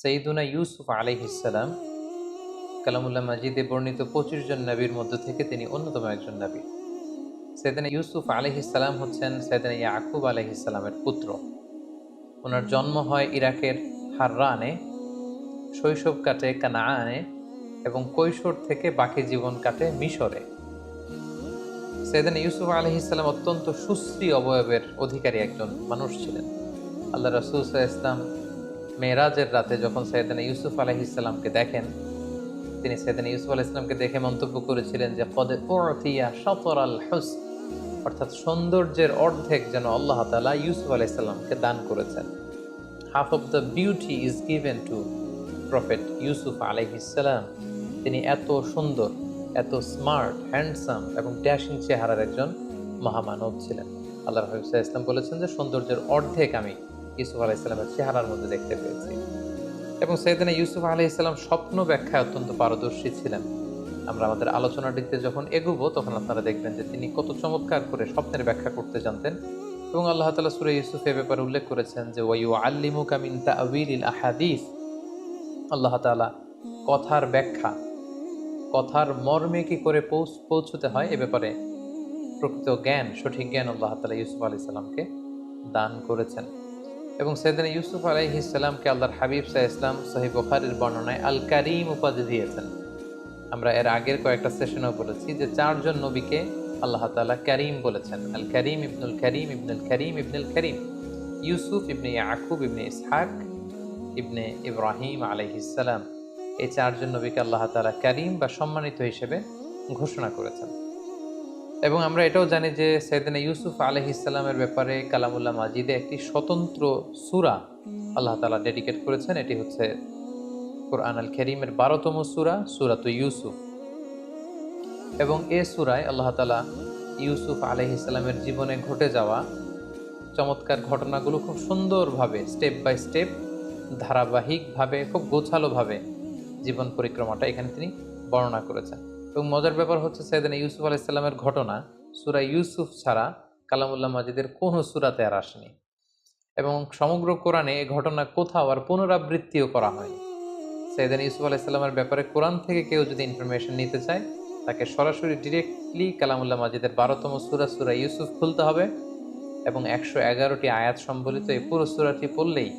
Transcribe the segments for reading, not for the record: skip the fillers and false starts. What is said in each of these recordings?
সৈয়দুনা ইউসুফ আলাইহিস সালাম কালামুল্লাহ মাজিদে বর্ণিত ২৫ জন নবীর মধ্য থেকে তিনি অন্যতম একজন নবী। সৈয়দনা ইউসুফ আলাইহিস সালাম হচ্ছেন সৈয়দনা ইয়াকুব আলাইহিস সালামের পুত্র। ওনার জন্ম হয় ইরাকের হাররানে, শৈশব কাটে কানাআনে এবং কৈশোর থেকে বাকি জীবন কাটে মিশরে। সৈয়দনা ইউসুফ আলাইহিস সালাম অত্যন্ত সুশ্রী অবয়বের অধিকারী একজন মানুষ ছিলেন। আল্লাহ রাসূল সাল্লাল্লাহু আলাইহি ওয়াসাল্লাম মেরাজের রাতে যখন সৈয়দনা ইউসুফ আলাইহিস সালামকে দেখেন, তিনি সৈয়দনা ইউসুফ আলাইহিস সালামকে দেখে মন্তব্য করেছিলেন যে কদ উতিয়া শাতরাল হুসন, অর্থাৎ সৌন্দর্যের অর্ধেক যেন আল্লাহ তাআলা ইউসুফ আলাইহিস সালামকে দান করেছেন। Half of the beauty is given two prophet Yusuf আলাইহিস সালাম। তিনি এত সুন্দর, এত স্মার্ট, হ্যান্ডসাম এবং ড্যাশিং চেহারার একজন মহামানব ছিলেন। আল্লাহর হাবিব সাল্লাল্লাহু আলাইহি ওয়াসাল্লাম বলেছেন যে সৌন্দর্যের অর্ধেক আমি ইউসুফ আলাইহিস সালামের চেহারার মধ্যে দেখতে পেয়েছি। এবং সৈয়দনা ইউসুফ আলাইহিস সালাম স্বপ্ন ব্যাখ্যায় অত্যন্ত পারদর্শী ছিলেন। আমরা আমাদের আলোচনার দিকে যখন এগুবো তখন আপনারা দেখবেন যে তিনি কত চমৎকার করে স্বপ্নের ব্যাখ্যা করতে জানতেন। এবং আল্লাহ তাআলা সূরা ইউসুফ এ ব্যাপারে উল্লেখ করেছেন যে ওয়ায়ুআল্লিমুকা মিন তা'ওয়িলিল আহাদিস, আল্লাহ তাআলা কথার ব্যাখ্যা, কথার মর্মে কি করে পৌঁছতে হয় এ ব্যাপারে প্রকৃত জ্ঞান, সঠিক জ্ঞান আল্লাহ তাআলা ইউসুফ আলাইহিস সালামকে দান করেছেন। এবং সৈয়দনা ইউসুফ আলাইহিস সালামকে আল্লাহর হাবিব সাল্লাল্লাহু আলাইহি ওয়াসাল্লাম সহিহ বুখারীর বর্ণনায় আল কারীম উপাধি দিয়েছেন। আমরা এর আগের কয়েকটা সেশনেও বলেছি যে চারজন নবীকে আল্লাহ তাআলা কারীম বলেছেন। আল কারীম ইবনুল কারীম ইবনুল কারীম ইবনুল কারীম, ইউসুফ ইবনে ইয়াকুব ইবনে ইসহাক ইবনে ইব্রাহিম আলাইহিস সালাম। এই চারজন নবীকে আল্লাহ তাআলা কারীম বা সম্মানিত হিসেবে ঘোষণা করেছেন। এবং আমরা এটাও জানি যে সৈয়দনা ইউসুফ আলাইহিস সালামের ব্যাপারে কালামুল্লাহ মাজিদে একটি স্বতন্ত্র সূরা আল্লাহ তাআলা ডেডিকেট করেছেন। এটি হচ্ছে কোরআন আল কারীমের ১২তম সূরা, সূরাতুল ইউসুফ। এবং এই সূরায় আল্লাহ তাআলা ইউসুফ আলাইহিস সালামের জীবনে ঘটে যাওয়া চমৎকার ঘটনাগুলো খুব সুন্দরভাবে স্টেপ বাই স্টেপ, ধারাবাহিকভাবে, খুব গোছালোভাবে জীবন পরিক্রমাটা এখানে তিনি বর্ণনা করেছেন। এবং মজার ব্যাপার হচ্ছে সৈয়দনা ইউসুফ আলাইহিস সালামের ঘটনা সূরা ইউসুফ ছাড়া কালামুল্লাহ মাজিদের কোনো সূরাতে আর আসেনি। এবং সমগ্র কোরআনে এই ঘটনা কোথাও আর পুনরাবৃত্তিও করা হয়নি। সৈয়দনা ইউসুফ আলাইহিস সালামের ব্যাপারে কোরআন থেকে কেউ যদি ইনফরমেশন নিতে চায়, তাকে সরাসরি ডিরেক্টলি কালামুল্লাহ মাজিদের ১২তম সূরা, সূরা ইউসুফ খুলতে হবে এবং ১১১টি আয়াত সম্বলিত এই পুরো সূরাটি পড়লেই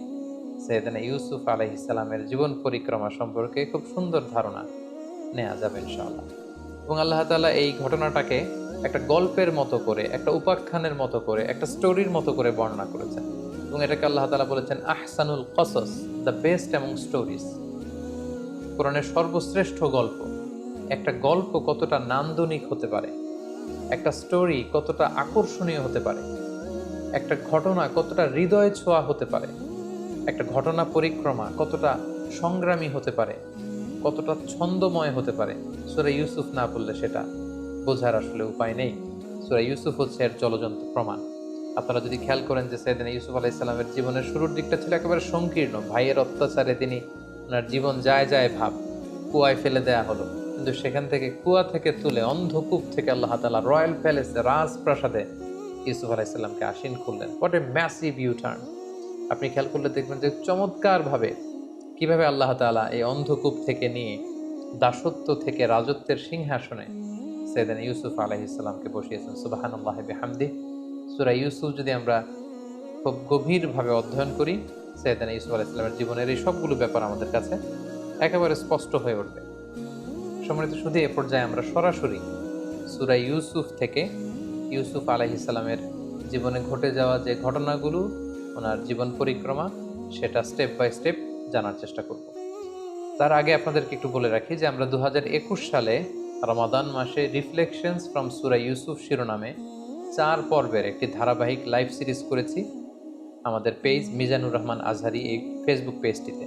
সৈয়দনা ইউসুফ আলাইহিস সালামের জীবন পরিক্রমা সম্পর্কে খুব সুন্দর ধারণা নেওয়া যাবে ইনশাআল্লাহ। এবং আল্লাহ তাআলা এই ঘটনাটাকে একটা গল্পের মতো করে, একটা উপাখ্যানের মতো করে, একটা স্টোরির মতো করে বর্ণনা করেছেন। এবং এটাকে আল্লাহ তাআলা বলেছেন আহসানুল কসস, দ্য বেস্ট অ্যামং স্টোরিজ। কোরআনের সর্বশ্রেষ্ঠ গল্প। একটা গল্প কতটা নান্দনিক হতে পারে, একটা স্টোরি কতটা আকর্ষণীয় হতে পারে, একটা ঘটনা কতটা হৃদয় ছোঁয়া হতে পারে, একটা ঘটনা পরিক্রমা কতটা সংগ্রামী হতে পারে, কতটা ছন্দময় হতে পারে, সূরা ইউসুফ না পড়লে সেটা বোঝার আসলে উপায় নেই। সূরা ইউসুফ হচ্ছে এর জ্বলজ্বন্ত প্রমাণ। আপনারা যদি খেয়াল করেন যে সৈয়দনা ইউসুফ আলাইহিস সালামের জীবনের শুরুর দিকটা ছিল একেবারে সংকীর্ণ। ভাইয়ের অত্যাচারে তিনি ওনার জীবন যায় যায় ভাব, কুয়ায় ফেলে দেয়া হলো। কিন্তু সেখান থেকে, কুয়া থেকে তুলে, অন্ধকূপ থেকে আল্লাহ তাআলা রয়্যাল প্যালেসে, রাজপ্রাসাদে ইউসুফ আলাইহিস সালামকে আসীন করলেন। What a massive U turn! আপনি খেয়াল করলে দেখবেন যে চমৎকারভাবে কিভাবে আল্লাহ তাআলা এই অন্ধকূপ থেকে নিয়ে দাসত্ব থেকে রাজত্বের সিংহাসনে সৈয়দনা ইউসুফ আলাইহিস সালামকে বসিয়েছেন। সুবহানাল্লাহি বিহামদিহি। সূরা ইউসুফ যদি আমরা খুব গভীরভাবে অধ্যয়ন করি, সৈয়দনা ইউসুফ আলাইহিস সালামের জীবনের এই সবগুলো ব্যাপার আমাদের কাছে একেবারে স্পষ্ট হয়ে উঠবে। সম্মানিত শুধু এ পর্যায়ে আমরা সরাসরি সূরা ইউসুফ থেকে ইউসুফ আলাইহিস সালামের জীবনে ঘটে যাওয়া যে ঘটনাগুলো, ওনার জীবন পরিক্রমা, সেটা স্টেপ বাই স্টেপ জানার চেষ্টা করব। তার আগে আপনাদেরকে একটু বলে রাখি যে আমরা ২০২১ সালে রমাদান মাসে রিফ্লেকশনস ফ্রম সূরা ইউসুফ শিরোনামে ৪ পর্বের একটি ধারাবাহিক লাইভ সিরিজ করেছি আমাদের পেজ মিজানুর রহমান আজহারি এই ফেসবুক পেজটিতে।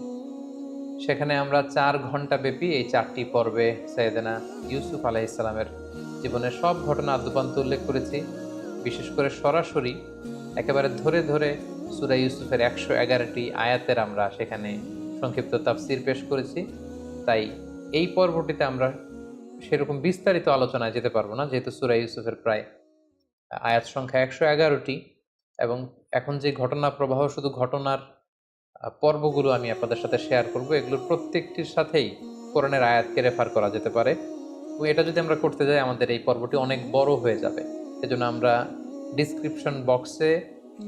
সেখানে আমরা ৪ ঘন্টা ব্যাপী এই ৪টি পর্বে সৈয়দনা ইউসুফ আলাইহিস সালামের জীবনের সব ঘটনা আদ্যোপান্ত উল্লেখ করেছি। বিশেষ করে সরাসরি একেবারে ধরে ধরে সূরা ইউসুফের ১১১টি আয়াতের আমরা সেখানে সংক্ষিপ্ত তাফসীর পেশ করেছি। তাই এই পর্বটিতে আমরা সেরকম বিস্তারিত আলোচনায় যেতে পারবো না, যেহেতু সূরা ইউসুফের প্রায় আয়াত সংখ্যা ১১১টি এবং এখন যে ঘটনা প্রবাহ শুধু ঘটনার পর্বগুলো আমি আপনাদের সাথে শেয়ার করব। এগুলোর প্রত্যেকটির সাথেই কোরআনের আয়াতকে রেফার করা যেতে পারে, এবং এটা যদি আমরা করতে যাই আমাদের এই পর্বটি অনেক বড় হয়ে যাবে। এজন্য আমরা ডিসক্রিপশন বক্সে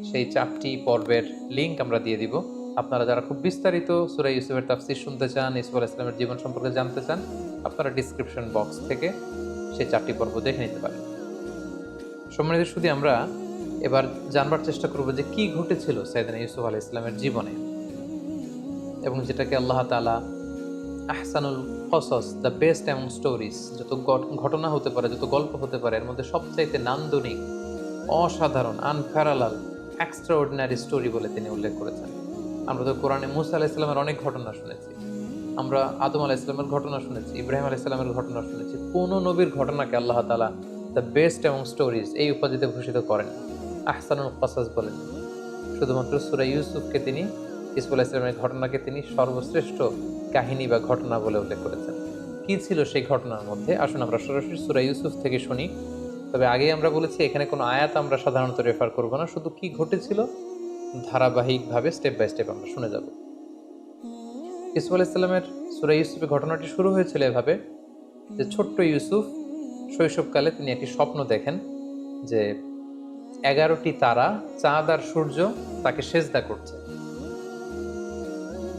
সেই 4টি পর্বের লিঙ্ক আমরা দিয়ে দিব। আপনারা যারা খুব বিস্তারিত সূরা ইউসুফের তাফসীর শুনতে চান, ইউসুফ আলাইহিস সালামের জীবন সম্পর্কে জানতে চান, আপনারা ডিসক্রিপশন বক্স থেকে সেই 4টি পর্ব দেখে নিতে পারেন। সম্মানিত সুধী, আমরা এবার জানবার চেষ্টা করব যে কি ঘটেছিল সাইয়েদনা ইউসুফ আলাইহিস সালামের জীবনে, এবং যেটাকে আল্লাহ তাআলা আহসানুল কসস, দ্য বেস্ট অ্যামং স্টোরিজ, যত ঘটনা হতে পারে, যত গল্প হতে পারে, এর মধ্যে সবচাইতে নান্দনিক, অসাধারণ, আনপ্যারালাল, এক্সট্রাঅর্ডিনারি স্টোরি বলে তিনি উল্লেখ করেছেন। আমরা তো কোরআনে মুসা আলাইহিস সালামের অনেক ঘটনা শুনেছি, আমরা আদম আলাইহিস সালামের ঘটনা শুনেছি, ইব্রাহিম আলাইহিস সালামের ঘটনা শুনেছি। কোনো নবীর ঘটনাকে আল্লাহ তাআলা দ্য বেস্ট অ্যামং স্টোরিজ এই উপাধিতে ভূষিত করেন, আহসানুল কসস বলেন। শুধুমাত্র সূরা ইউসুফকে তিনি, ইউসুফ আলাইহিস সালামের ঘটনাকে তিনি সর্বশ্রেষ্ঠ কাহিনী বা ঘটনা বলে উল্লেখ করেছেন। কি ছিল সেই ঘটনার মধ্যে? আসুন আমরা সরাসরি সূরা ইউসুফ থেকে শুনি। তবে আগেই আমরা বলেছি এখানে কোনো আয়াত আমরা সাধারণত রেফার করব না, শুধু কি ঘটেছিল ধারাবাহিকভাবে স্টেপ বাই স্টেপ আমরা শুনে যাব। ইউসুফ আলাইহিস সালামের সূরা ইউসুফের ঘটনাটি শুরু হয়েছিল এভাবে যে ছোট্ট ইউসুফ শৈশবকালে তিনি একটি স্বপ্ন দেখেন যে 11টি তারা, চাঁদ আর সূর্য তাকে সেজদা করছে।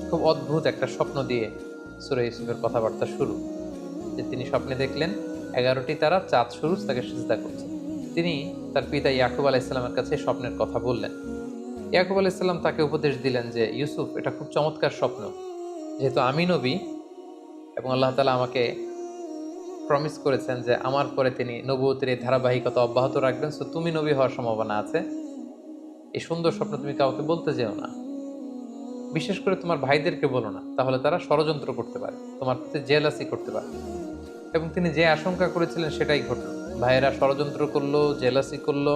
খুব অদ্ভুত একটা স্বপ্ন দিয়ে সূরা ইউসুফের কথাবার্তা শুরু, যে তিনি স্বপ্নে দেখলেন 11টি তারা, চাঁদ, সূর্য তাকে সিজদা করছে। তিনি তার পিতা ইয়াকুব আলাইহিস সালামের কাছে স্বপ্নের কথা বললেন। ইয়াকুব আলাইহিস সালাম তাকে উপদেশ দিলেন যে ইউসুফ, এটা খুব চমৎকার স্বপ্ন, যেহেতু আমি নবী এবং আল্লাহ তাআলা আমাকে প্রমিস করেছেন যে আমার পরে তিনি নবুয়তের এই ধারাবাহিকতা অব্যাহত রাখবেন, সো তুমি নবী হওয়ার সম্ভাবনা আছে। এই সুন্দর স্বপ্ন তুমি কাউকে বলতে যেও না, বিশেষ করে তোমার ভাইদেরকে বলো না, তাহলে তারা ষড়যন্ত্র করতে পারে, তোমার প্রতি জেলাসি করতে পারে। এবং তিনি যে আশঙ্কা করেছিলেন সেটাই ঘটল। ভাইয়েরা ষড়যন্ত্র করলো, জেলাসি করলো,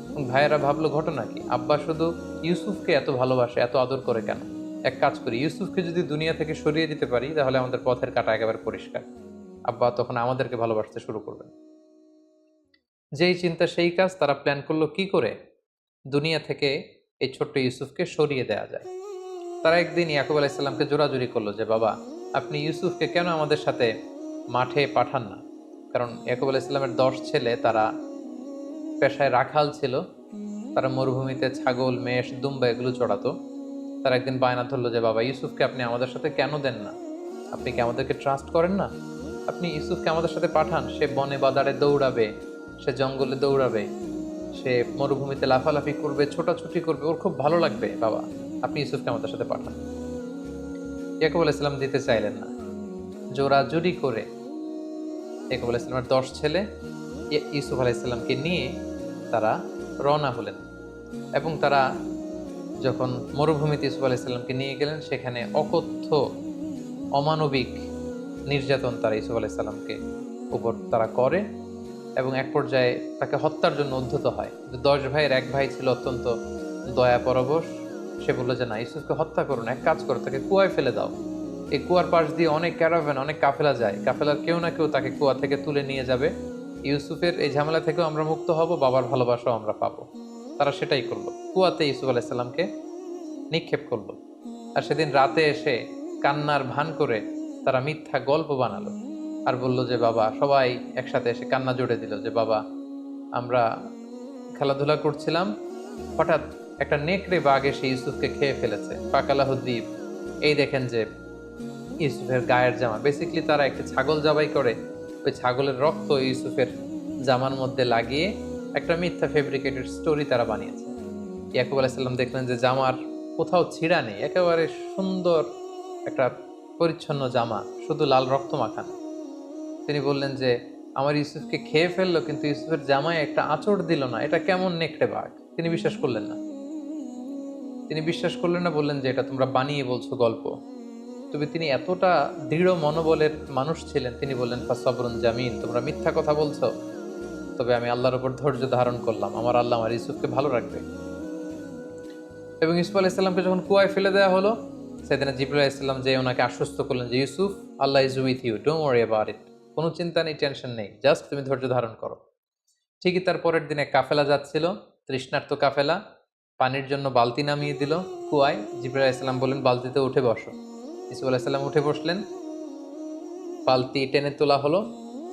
এবং ভাইয়েরা ভাবলো ঘটনা কি, আব্বা শুধু ইউসুফকে এত ভালোবাসে, এত আদর করে কেন? এক কাজ করি, ইউসুফকে যদি দুনিয়া থেকে সরিয়ে দিতে পারি তাহলে আমাদের পথের কাঁটা একেবারে পরিষ্কার, আব্বা তখন আমাদেরকে ভালোবাসতে শুরু করবেন। যেই চিন্তা সেই কাজ, তারা প্ল্যান করলো কি করে দুনিয়া থেকে এই ছোট্ট ইউসুফকে সরিয়ে দেওয়া যায়। তারা একদিন ইয়াকুব আলাইহিস সালামকে জোরাজুরি করলো যে বাবা, আপনি ইউসুফকে কেন আমাদের সাথে মাঠে পাঠান না? কারণ ইয়াকুব আলাইহিস সালামের 10 ছেলে, তারা পেশায় রাখাল ছিল, তারা মরুভূমিতে ছাগল, মেষ, দুম্বা এগুলো চড়াতো। তারা একদিন বায়না ধরলো যে বাবা, ইউসুফকে আপনি আমাদের সাথে কেন দেন না? আপনি কি আমাদেরকে ট্রাস্ট করেন না? আপনি ইউসুফকে আমাদের সাথে পাঠান, সে বনে বাদারে দৌড়াবে, সে জঙ্গলে দৌড়াবে, সে মরুভূমিতে লাফালাফি করবে, ছোটাছুটি করবে, ওর খুব ভালো লাগবে। বাবা, আপনি ইউসুফকে আমাদের সাথে পাঠান। ইয়াকুব আলাইহিস সালাম দিতে চাইলেন না। জোরাজুরি করে ইয়াকুব আলাইহিস সালামের 10 ছেলে ইউসুফ আলাইহিস সালামকে নিয়ে তারা রওনা হলেন, এবং তারা যখন মরুভূমিতে ইউসুফ আলাইহিস সালামকে নিয়ে গেলেন, সেখানে অকথ্য অমানবিক নির্যাতন তারা ইউসুফ আলাইহিস সালামকে উপর তারা করে, এবং এক পর্যায়ে তাকে হত্যার জন্য উদ্ধত হয়। 10 ভাইয়ের এক ভাই ছিল অত্যন্ত দয়া পরবশ। সে বললো যে না, ইউসুফকে হত্যা করো না, এক কাজ করো, তাকে কুয়ায় ফেলে দাও। এই কুয়ার পাশ দিয়ে অনেক ক্যারাভ্যান, অনেক কাফেলা যায়, কাফেলার কেউ না কেউ তাকে কুয়া থেকে তুলে নিয়ে যাবে। ইউসুফের এই ঝামেলা থেকেও আমরা মুক্ত হব, বাবার ভালোবাসাও আমরা পাবো। তারা সেটাই করলো, কুয়াতে ইউসুফ আলাইহিস সালামকে নিক্ষেপ করলো। আর সেদিন রাতে এসে কান্নার ভান করে তারা মিথ্যা গল্প বানালো, আর বলল যে বাবা, সবাই একসাথে এসে কান্না জুড়ে দিল যে বাবা, আমরা খেলাধুলা করছিলাম, হঠাৎ একটা নেকড়ে বাঘ এসে ইউসুফকে খেয়ে ফেলেছে, পাকালাহুদ্দীপ। এই দেখেন যে ইউসুফের গায়ের জামা, বেসিক্যালি তারা একটা ছাগল জবাই করে ওই ছাগলের রক্ত ইউসুফের জামার মধ্যে লাগিয়ে একটা মিথ্যা ফেব্রিকেটেড স্টোরি তারা বানিয়েছে। ইয়াকুব আলাইহিস সালাম দেখলেন যে জামার কোথাও ছিঁড়া নেই, একেবারে সুন্দর একটা পরিচ্ছন্ন জামা, শুধু লাল রক্ত মাখানো। তিনি বললেন যে আমার ইউসুফকে খেয়ে ফেললো, কিন্তু ইউসুফের জামায় একটা আঁচড় দিল না, এটা কেমন নেকড়ে বাঘ? তিনি বিশ্বাস করলেন না। বললেন যে এটা তোমরা বানিয়ে বলছো গল্প। তবে তিনি এতটা দৃঢ় মনোবলের মানুষ ছিলেন, তিনি বললেন ফাসবরুন জামিল, তোমরা মিথ্যা কথা বলছো, তবে আমি আল্লাহর উপর ধৈর্য ধারণ করলাম, আমার আল্লাহ আমার ইউসুফকে ভালো রাখবে। এবং ইউসুফ আলাইহিস সালামকে যখন কুয়ায় ফেলে দেওয়া হলো, সেদিন জিবরাইল আলাইহিস সালাম যে ওনাকে আশ্বস্ত করলেন যে Yusuf, Allah is with you, don't worry about it, কোনো চিন্তা নেই, টেনশন নেই, জাস্ট তুমি ধৈর্য ধারণ করো। ঠিকই তার পরের দিনে কাফেলা যাচ্ছিল, তৃষ্ণার্ত কাফেলা, পানির জন্য বালতি নামিয়ে দিল, কুয়ায়। জিবরাইল আলাইহিস সালাম বললেন, বালতিতে উঠে বসো। ইউসুফ আলাইহিস সালাম উঠে বসলেন, বালতি টেনে তোলা হলো।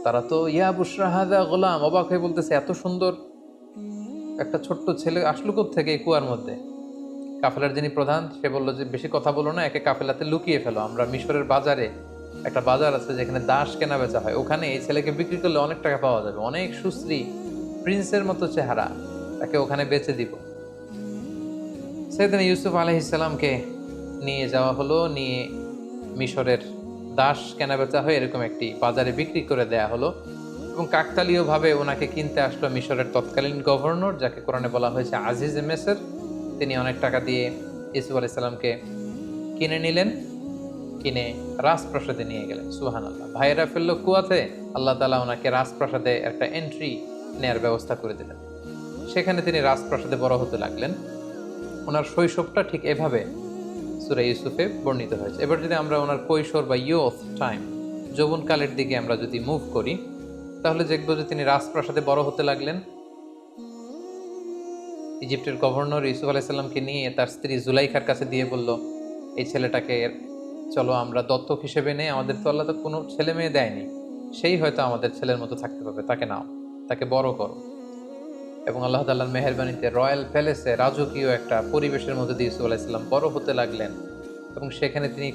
তারা তো ইয়া বুশরা হাযা গোলাম, অবাক হয়ে বলতেছে, এত সুন্দর একটা ছোট্ট ছেলে আসলো কোত্থেকে এই কুয়ার মধ্যে? কাফেলার যিনি প্রধান সে বলল যে, বেশি কথা বলো না, একে কাফেলাতে লুকিয়ে ফেলো। আমরা মিশরের বাজারে, একটা বাজার আছে যেখানে দাস কেনা বেচা হয়, ওখানে এই ছেলেকে বিক্রি করলে অনেক টাকা পাওয়া যাবে, অনেক সুশ্রী প্রিন্সের মতো চেহারা, তাকে ওখানে বেচে দিব। সেদিন ইউসুফ আলাইহিস সালামকে নিয়ে যাওয়া হলো, নিয়ে মিশরের দাস কেনাবেচা হয়ে এরকম একটি বাজারে বিক্রি করে দেয়া হলো। এবং কাকতালীয়ভাবে ওনাকে কিনতে আসলো মিশরের তৎকালীন গভর্নর, যাকে কোরআনে বলা হয়েছে আজিজ মেসর। তিনি অনেক টাকা দিয়ে ইউসুফ আলাইহিস সালামকে কিনে নিলেন, কিনে রাজপ্রাসাদে নিয়ে গেলেন। সুবহানাল্লাহ। ভাইয়েরা ফেললো কুয়াতে, আল্লাহ তাআলা ওনাকে রাজপ্রাসাদে একটা এন্ট্রি নেয়ার ব্যবস্থা করে দিলেন। সেখানে তিনি রাজপ্রাসাদে বড় হতে লাগলেন। ওনার শৈশবটা ঠিক এভাবে সূরা ইউসুফে বর্ণিত হয়েছে। এবার যদি আমরা ওনার কৈশোর বা ইয়ুথ টাইম, যৌবনকালের দিকে আমরা যদি মুভ করি, তাহলে দেখব যে তিনি রাজপ্রাসাদে বড় হতে লাগলেন। ইজিপ্টের গভর্নর ইউসুফ আলাইহিস সালামকে নিয়ে তার স্ত্রী জুলাইখার কাছে দিয়ে বলল, এই ছেলেটাকে চলো আমরা দত্তক হিসেবে নেই, আমাদের তো আল্লাহ তো কোনো ছেলে মেয়ে দেয়নি, সেই হয়তো আমাদের ছেলের মতো থাকতে পারবে, তাকে নাও, তাকে বড় করো। এবং আল্লাহ তাআলার মেহেরবানিতে রয়্যাল প্যালেসে রাজকীয় একটা পরিবেশের মধ্যে দিয়ে ইউসুফ আলাইহিস সালাম বড় হতে লাগলেন। এবং সেখানে তিনি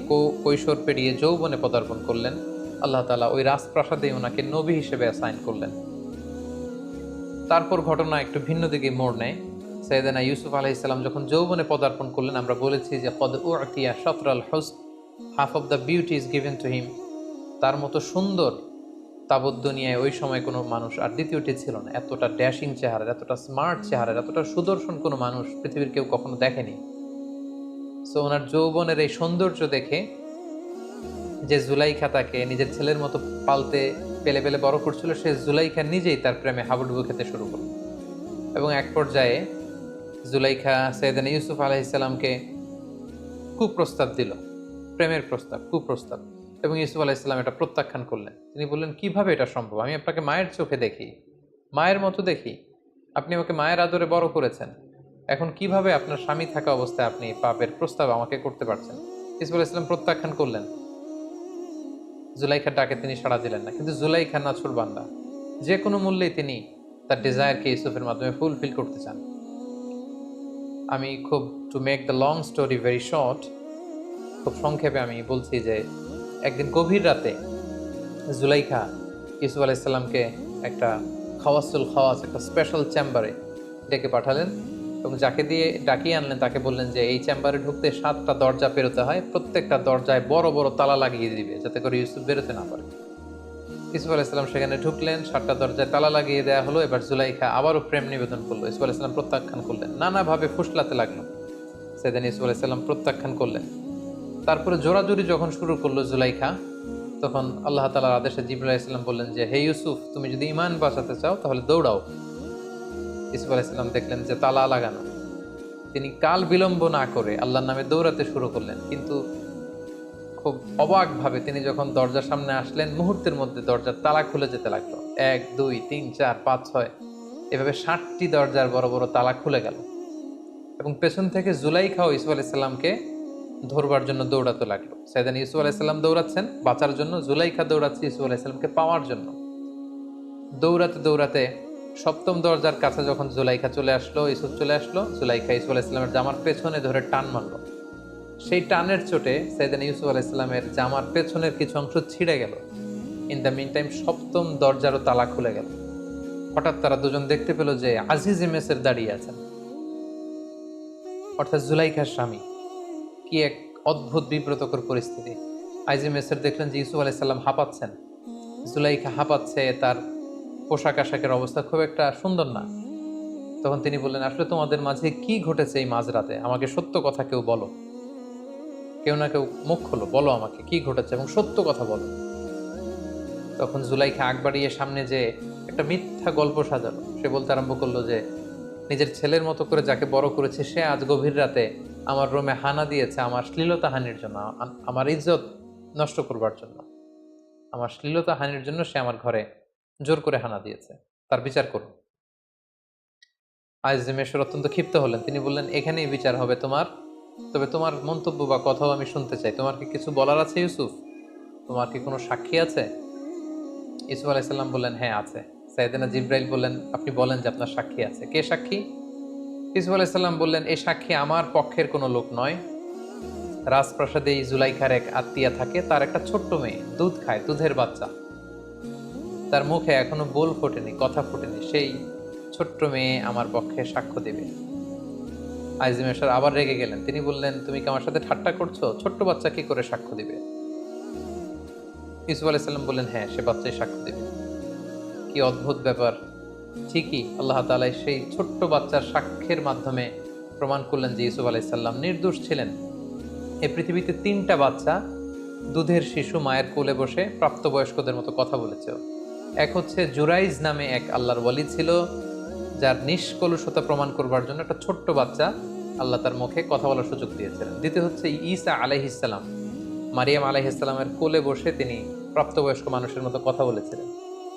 কৈশোর পেরিয়ে যৌবনে পদার্পণ করলেন। আল্লাহ তাআলা ওই রাজপ্রাসাদে ওনাকে নবী হিসেবে অ্যাসাইন করলেন। তারপর ঘটনা একটু ভিন্ন দিকে মোড় নেয়। সাইয়েদনা ইউসুফ আলাইহিস সালাম যখন যৌবনে পদার্পণ করলেন, আমরা বলেছি যে কদ উতিয়া শাতরাল হুসন, half of the beauty is given to him. তার মতো সুন্দর তাবৎ দুনিয়ায় ওই সময় কোনো মানুষ আর দ্বিতীয়টি ছিল না। এতটা ড্যাশিং চেহারা, এতটা স্মার্ট চেহারা, এতটা সুদর্শন কোনো মানুষ পৃথিবীর কেউ কখনো দেখেনি। সো ওনার যৌবনের এই সৌন্দর্য দেখে যে জুলাইখা তাকে নিজের ছেলের মতো পালতে পেলে পেলে বড় করছিল, সে জুলাইখা নিজেই তার প্রেমে হাবুডুবু খেতে শুরু করল। এবং এক পর্যায়ে জুলাইখা সাইয়েদনা ইউসুফ আলাইহিস সালামকে কুপ্রস্তাব দিল, প্রেমের প্রস্তাব, কুপ্রস্তাব। এবং ইউসুফ আলাইহিস সালাম এটা প্রত্যাখ্যান করলেন। তিনি বললেন, কিভাবে এটা সম্ভব? আমি আপনাকে মায়ের চোখে দেখি, মায়ের মতো দেখি, আপনি আমাকে মায়ের আদরে বড় করেছেন, এখন কিভাবে আপনার স্বামী থাকা অবস্থায় আপনি পাপের প্রস্তাব আমাকে করতে পারছেন? ইউসুফ আলাইহিস সালাম প্রত্যাখ্যান করলেন। জুলাইখার ডাকে তিনি সাড়া দিলেন না। কিন্তু জুলাইখা নাছোড় বান্দা, যে কোনো মূল্যেই তিনি তার ডিজায়ারকে ইউসুফের মাধ্যমে ফুলফিল করতে চান। আমি খুব, to make the long story very short, খুব সংক্ষেপে আমি বলছি যে একদিন গভীর রাতে জুলাইখা ইউসুফ আলাইহিস সালামকে একটা খাওয়াসুল খাওয়াস, একটা স্পেশাল চেম্বারে ডেকে পাঠালেন। এবং যাকে দিয়ে ডাকিয়ে আনলেন তাকে বললেন যে এই চেম্বারে ঢুকতে 7টা দরজা পেরোতে হয়, প্রত্যেকটা দরজায় বড় বড় তালা লাগিয়ে দিবে যাতে করে ইউসুফ বেরোতে না পারে। ইউসুফ আলাইহিস সালাম সেখানে ঢুকলেন, 7টা দরজায় তালা লাগিয়ে দেওয়া হলো। এবার জুলাইখা আবারও প্রেম নিবেদন করলো। ইউসুফ আলাইহিস সালাম প্রত্যাখ্যান করলেন, নানাভাবে ফুসলাতে লাগলো। সেদিন ইউসুফ আলাইহিস সালাম প্রত্যাখ্যান করলেন। তারপরে জোরাজুরি যখন শুরু করলো জুলাইখা, তখন আল্লাহ তাআলার আদেশে জিবরাইল আলাইহিস সালাম বললেন যে, হে ইউসুফ, তুমি যদি ঈমান বাঁচাতে চাও তাহলে দৌড়াও। ইউসুফ আলাইহিস সালাম দেখলেন যে তালা লাগানো। তিনি কাল বিলম্ব না করে আল্লাহর নামে দৌড়াতে শুরু করলেন। কিন্তু খুব অবাকভাবে তিনি যখন দরজার সামনে আসলেন, মুহূর্তের মধ্যে দরজার তালা খুলে যেতে লাগলো। 1 2 3 4 5 6 এভাবে 60টি দরজার বড় বড় তালা খুলে গেল। এবং পেছন থেকে জুলাইখাও ইউসুফ আলাইহিস সালামকে ধরবার জন্য দৌড়াতে লাগলো। সাইয়েদনা ইউসুফ আলাইহিস সালাম দৌড়াচ্ছেন বাঁচার জন্য, জুলাইখা দৌড়াচ্ছে ইউসুফ আলাইহিস সালামকে পাওয়ার জন্য। দৌড়াতে দৌড়াতে 7ম দরজার কাছে যখন জুলাইখা চলে আসলো, ইউসুফ চলে আসলো, জুলাইখা ইউসুফ আলাইহিস সালামের জামার পেছনে ধরে টান মারলো। সেই টানের চোটে সাইয়েদনা ইউসুফ আলাইহিস সালামের জামার পেছনের কিছু অংশ ছিঁড়ে গেল। ইন দ্য মিন টাইম 7ম দরজারও তালা খুলে গেল। হঠাৎ তারা দুজন দেখতে পেল যে আজিজ মেসের দাঁড়িয়ে আছেন, অর্থাৎ জুলাইখার স্বামী। কি এক অদ্ভুত বিব্রতকর পরিস্থিতি। আজিজ মেসের দেখলেন যে ইউসুফ আলাইহিস সালাম হাঁপাচ্ছেন, জুলাইখা হাঁপাচ্ছে, তার পোশাক আশাকের অবস্থা খুব একটা সুন্দর না। তখন তিনি বললেন, আসলে তোমাদের মাঝে কি ঘটেছে এই মাঝরাতে? আমাকে সত্য কথা কেউ বলো, কেউ না কেউ মুখ খোলো, বলো আমাকে কি ঘটেছে এবং সত্য কথা বলো। তখন জুলাইখা আগ বাড়িয়ে সামনে যে একটা মিথ্যা গল্প সাজালো। সে বলতে আরম্ভ করলো যে নিজের ছেলের মতো করে যাকে বড় করেছে সে আজ গভীর রাতে আমার রুমে হানা দিয়েছে আমার শ্লীলতা হানির জন্য, আমার ইজ্জত নষ্ট করবার জন্য, আমার শ্লীলতা হানির জন্য সে আমার ঘরে জোর করে হানা দিয়েছে, তার বিচার করুন। আজিজ মেশর অত্যন্ত ক্ষিপ্ত হলেন। তিনি বললেন, এখানেই বিচার হবে তোমার, তবে তোমার মন্তব্য বা কথাও আমি শুনতে চাই। তোমার কি কিছু বলার আছে ইউসুফ? তোমার কি কোনো সাক্ষী আছে? ইউসুফ আলাইসাল্লাম বললেন, হ্যাঁ আছে। সাইয়েদনা জিব্রাইল বললেন, আপনি বলেন যে আপনার সাক্ষী আছে। কে সাক্ষী? ইউসুফ আলাইসাল্লাম বললেন, এই সাক্ষী আমার পক্ষের কোনো লোক নয়। রাজপ্রাসাদে এই জুলাইখার এক আত্মীয়া থাকে, তার একটা ছোট্ট মেয়ে দুধ খায়, দুধের বাচ্চা। তার মুখে এখনো বোল ফোটেনি, কথা ফোটেনি, সেই ছোট্ট মেয়ে আমার পক্ষে সাক্ষ্য দেবে। আইজিম এরশাদ আবার রেগে গেলেন। তিনি বললেন, তুমি কি আমার সাথে ঠাট্টা করছো? ছোট্ট বাচ্চা কি করে সাক্ষ্য দিবে? ইউসুফ আলাইসাল্লাম বললেন, হ্যাঁ সে বাচ্চাই সাক্ষ্য দেবে। কি অদ্ভুত ব্যাপার! ঠিকই আল্লাহ তাআলা সেই ছোট্ট বাচ্চার সাক্ষ্যের মাধ্যমে প্রমাণ করলেন যে ইউসুফ আলাইসাল্লাম নির্দোষ ছিলেন। এই পৃথিবীতে 3টা বাচ্চা দুধের শিশু মায়ের কোলে বসে প্রাপ্তবয়স্কদের মতো কথা বলেছে। এক হচ্ছে জুরাইজ নামে এক আল্লাহর ওয়ালি ছিল, যার নিষ্কলুষতা প্রমাণ করবার জন্য একটা ছোট্ট বাচ্চা আল্লাহ তার মুখে কথা বলার সুযোগ দিয়েছিলেন। দ্বিতীয় হচ্ছে ঈসা আলাইহিসসালাম, মারিয়াম আলাইহিসসালামের কোলে বসে তিনি প্রাপ্তবয়স্ক মানুষের মতো কথা বলেছিলেন।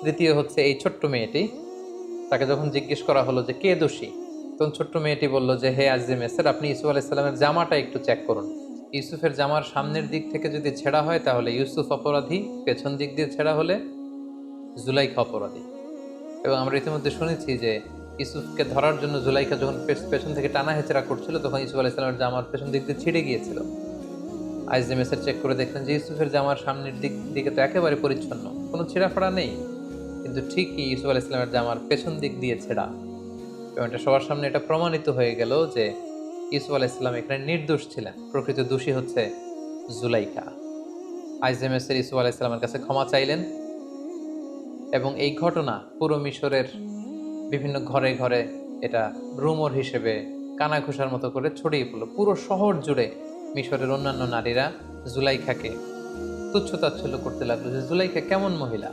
তৃতীয় হচ্ছে এই ছোট্ট মেয়েটি, তাকে যখন জিজ্ঞেস করা হলো যে কে দোষী, তখন ছোট্ট মেয়েটি বলল যে হে আজিজে মেসের, আপনি ইউসুফ আলাইসাল্লামের জামাটা একটু চেক করুন। ইউসুফের জামার সামনের দিক থেকে যদি ছেঁড়া হয় তাহলে ইউসুফ অপরাধী, পেছন দিক দিয়ে ছেঁড়া হলে জুলাইখা অপরাধী। এবং আমরা ইতিমধ্যে শুনেছি যে ইউসুফকে ধরার জন্য জুলাইখা যখন পেছন থেকে টানা হেঁচড়া করছিল, তখন ইউসুফ আলাইসাল্লামের জামার পেছন দিক দিয়ে ছিঁড়ে গিয়েছিল। আইজে মেসের চেক করে দেখলেন যে ইউসুফের জামার সামনের দিকে তো একেবারে পরিচ্ছন্ন, কোনো ছেঁড়াফাড়া নেই, কিন্তু ঠিকই ইউসুফ আলাইসাল্লামের জামার পেছন দিক দিয়ে ছেঁড়া। এবং এটা সবার সামনে এটা প্রমাণিত হয়ে গেল যে ইউসুফ আলাইসাল্লাম এখানে নির্দোষ ছিলেন, প্রকৃত দোষী হচ্ছে জুলাইখা। আইজেমেসের ইউসুফ আলাইসাল্লামের কাছে ক্ষমা চাইলেন এবং এই ঘটনা পুরো মিশরের বিভিন্ন ঘরে ঘরে এটা রুমর হিসেবে কানাঘুষার মতো করে ছড়িয়ে পড়লো। পুরো শহর জুড়ে মিশরের অন্যান্য নারীরা জুলাইখাকে তুচ্ছতাচ্ছল্য করতে লাগলো যে জুলাইখা কেমন মহিলা,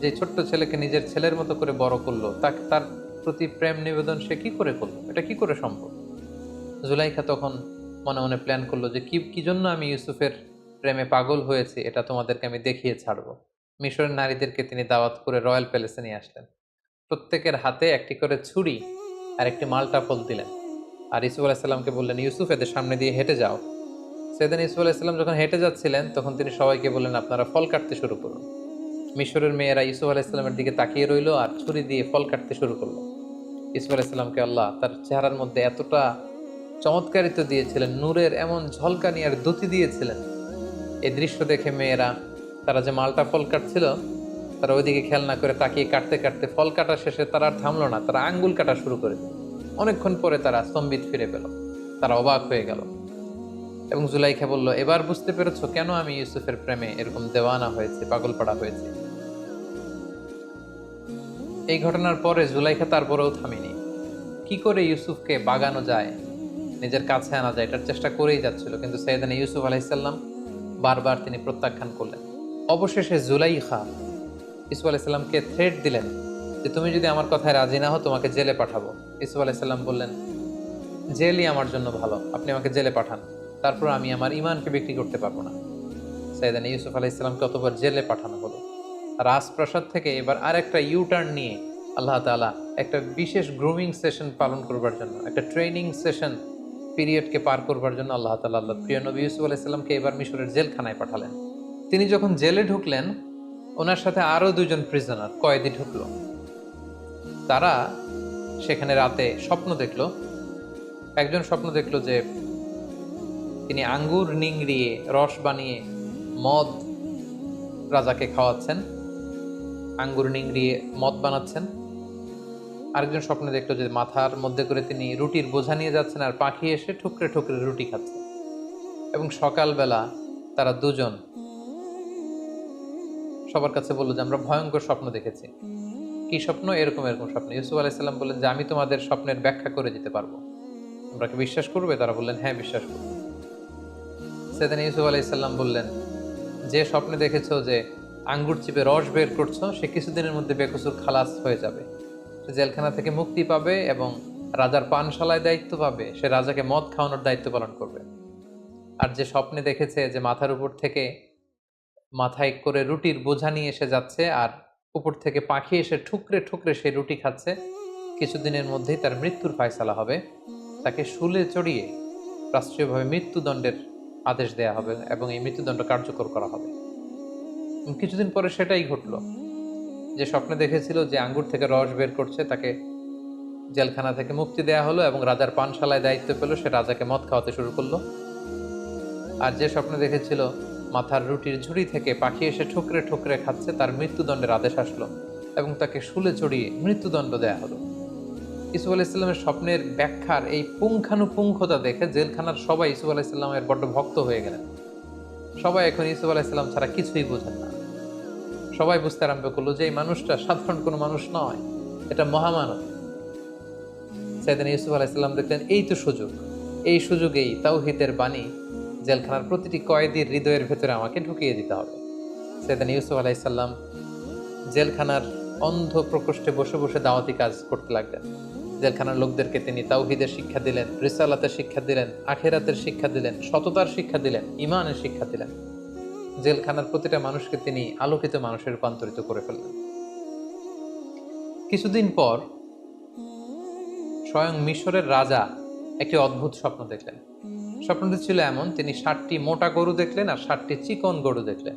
যে ছোট্ট ছেলেকে নিজের ছেলের মতো করে বড় করলো, তাকে তার প্রতি প্রেম নিবেদন সে কি করে করলো, এটা কি করে সম্ভব? জুলাইখা তখন মনে মনে প্ল্যান করলো যে কি জন্য আমি ইউসুফের প্রেমে পাগল হয়েছি এটা তোমাদেরকে আমি দেখিয়ে ছাড়বো। মিশরের নারীদেরকে তিনি দাওয়াত করে রয়্যাল প্যালেসে নিয়ে আসলেন। প্রত্যেকের হাতে একটি করে ছুরি আর একটি মালটা ফল দিলেন, আর ইউসুফ আলাইসাল্লামকে বললেন, ইউসুফ এদের সামনে দিয়ে হেঁটে যাও। সেদিন ইউসুফ আলাইসাল্লাম যখন হেঁটে যাচ্ছিলেন তখন তিনি সবাইকে বললেন, আপনারা ফল কাটতে শুরু করুন। মিশরের মেয়েরা ইউসুফ আলাইসাল্লামের দিকে তাকিয়ে রইল আর ছুরি দিয়ে ফল কাটতে শুরু করলো। ইউসুফ আলাইসাল্লামকে আল্লাহ তার চেহারার মধ্যে এতটা চমৎকারিত দিয়েছিলেন, নূরের এমন ঝলকানি আর দ্যুতি দিয়েছিলেন। এই দৃশ্য দেখে মেয়েরা, তারা যে মালটা ফল কাটছিল, তারা ওইদিকে খেয়াল না করে তাকিয়ে কাটতে কাটতে ফল কাটা শেষে তারা আর থামলো না, তারা আঙ্গুল কাটা শুরু করে দিল। অনেকক্ষণ পরে তারা স্তম্ভিত ফিরে পেল, তারা অবাক হয়ে গেল। এবং জুলাইখা বলল, এবার বুঝতে পেরেছো কেন আমি ইউসুফের প্রেমে এরকম দেওয়ানা হয়েছে, পাগল পাড়া হয়েছে। এই ঘটনার পরে জুলাইখা তারপরেও থামেনি। কি করে ইউসুফকে বাগানো যায়, নিজের কাছে আনা যায়, এটার চেষ্টা করেই যাচ্ছিল, কিন্তু সাইয়েদনা ইউসুফ আলাইসাল্লাম বারবার তিনি প্রত্যাখ্যান করলেন। অবশেষে জুলাইখা ইউসুফ আলাইসাল্লামকে থ্রেট দিলেন যে তুমি যদি আমার কথায় রাজি না হও তোমাকে জেলে পাঠাবো। ইউসুফ আলাইসাল্লাম বললেন, জেলই আমার জন্য ভালো, আপনি আমাকে জেলে পাঠান, তারপর আমি আমার ইমানকে বিক্রি করতে পারবো না। সাইয়েদনা ইউসুফ আলাইসাল্লামকে অতবার জেলে পাঠানো হলো। রাজপ্রাসাদ থেকে এবার আরেকটা ইউটার্ন নিয়ে আল্লাহ তাআলা একটা বিশেষ গ্রুমিং সেশন পালন করবার জন্য, একটা ট্রেনিং সেশন পিরিয়ডকে পার করবার জন্য আল্লাহ তাআলা আল্লাহ প্রিয় নবী ইউসুফ আলাইসাল্লামকে এবার মিশরের জেলখানায় পাঠালেন। তিনি যখন জেলে ঢুকলেন, ওনার সাথে আরো 2জন প্রিজনার কয়েদি ঢুকলো। তারা সেখানে রাতে স্বপ্ন দেখলো। একজন স্বপ্ন দেখলো যে তিনি আঙ্গুর নিংড়িয়ে রস বানিয়ে মদ রাজাকে খাওয়াচ্ছেন, আঙ্গুর নিংড়িয়ে মদ বানাচ্ছেন। আরেকজন স্বপ্নে দেখলো যে মাথার মধ্যে করে তিনি রুটির বোঝা নিয়ে যাচ্ছেন আর পাখি এসে ঠুকরে ঠুকরে রুটি খাচ্ছে। এবং সকালবেলা তারা দুজন সবার কাছে বললো যে আমরা ভয়ঙ্কর স্বপ্ন দেখেছি। কি স্বপ্ন? এরকম এরকম স্বপ্ন। ইউসুফ আলাইসাল্লাম বললেন যে আমি তোমাদের স্বপ্নের ব্যাখ্যা করে দিতে পারবো, তোমরা কি বিশ্বাস করবে? তারা বললেন হ্যাঁ বিশ্বাস করবো। সেদিন ইউসুফ আলাইসাল্লাম বললেন, যে স্বপ্নে দেখেছো যে আঙ্গুর চিপে রস বের করছো, সে কিছুদিনের মধ্যে বেকসুর খালাস হয়ে যাবে, সে জেলখানা থেকে মুক্তি পাবে এবং রাজার পানশালায় দায়িত্ব পাবে, সে রাজাকে মদ খাওয়ানোর দায়িত্ব পালন করবে। আর যে স্বপ্নে দেখেছে যে মাথার উপর থেকে মাথায় করে রুটির বোঝা নিয়ে এসে যাচ্ছে আর উপর থেকে পাখি এসে ঠুকরে ঠুকরে সেই রুটি খাচ্ছে, কিছুদিনের মধ্যেই তার মৃত্যুর ফায়সালা হবে, তাকে শুলে চড়িয়ে রাষ্ট্রীয়ভাবে মৃত্যুদণ্ডের আদেশ দেয়া হবে এবং এই মৃত্যুদণ্ড কার্যকর করা হবে। কিছুদিন পরে সেটাই ঘটলো। যে স্বপ্নে দেখেছিল যে আঙ্গুর থেকে রস বের করছে, তাকে জেলখানা থেকে মুক্তি দেয়া হলো এবং রাজার পানশালায় দায়িত্ব পেল, সে রাজাকে মদ খাওয়াতে শুরু করলো। আর যে স্বপ্নে দেখেছিল মাথার রুটির ঝুড়ি থেকে পাখি এসে ঠুকরে ঠুকরে খাচ্ছে, তার মৃত্যুদণ্ডের আদেশ আসলো এবং তাকে শুলে চড়িয়ে মৃত্যুদণ্ড দেয়া হলো। ইসুফ আলাইহিসসালামের স্বপ্নের ব্যাখ্যার এই পুঙ্খানুপুঙ্খতা দেখে জেলখানার সবাই ইসুফ আলাইহিসসালামের বড্ড ভক্ত হয়ে গেলেন। সবাই এখন ইসুফ আলাইহিসসালাম ছাড়া কিছুই বোঝেন না। সবাই বুঝতে আরম্ভ করলো যে এই মানুষটা সাধারণ কোনো মানুষ নয়, এটা মহামানব। সাইয়েদনা ইউসুফ আলাইহিসসালাম দেখলেন এই তো সুযোগ, এই সুযোগেই তাওহীদের বাণী জেলখানার প্রতিটি কয়েদির হৃদয়ের ভেতরে আমাকে ঢুকিয়ে দিতে হবে। সাইয়েদনা ইউসুফ আলাইহিসসালাম জেলখানার অন্ধ প্রকোষ্ঠে বসে বসে দাওয়াতি কাজ করতে লাগলেন। জেলখানার লোকদেরকে তিনি তাওহীদের শিক্ষা দিলেন, রিসালাতের শিক্ষা দিলেন, আখিরাতের শিক্ষা দিলেন, সততার শিক্ষা দিলেন, ঈমানের শিক্ষা দিলেন। জেলখানার প্রতিটা মানুষকে তিনি আলোকিত মানুষে রূপান্তরিত করে ফেললেন। কিছুদিন পর স্বয়ং মিশরের রাজা একটি অদ্ভুত স্বপ্ন দেখলেন। স্বপ্নটি ছিল এমন, তিনি 7টি মোটা গরু দেখলেন আর 7টি চিকন গরু দেখলেন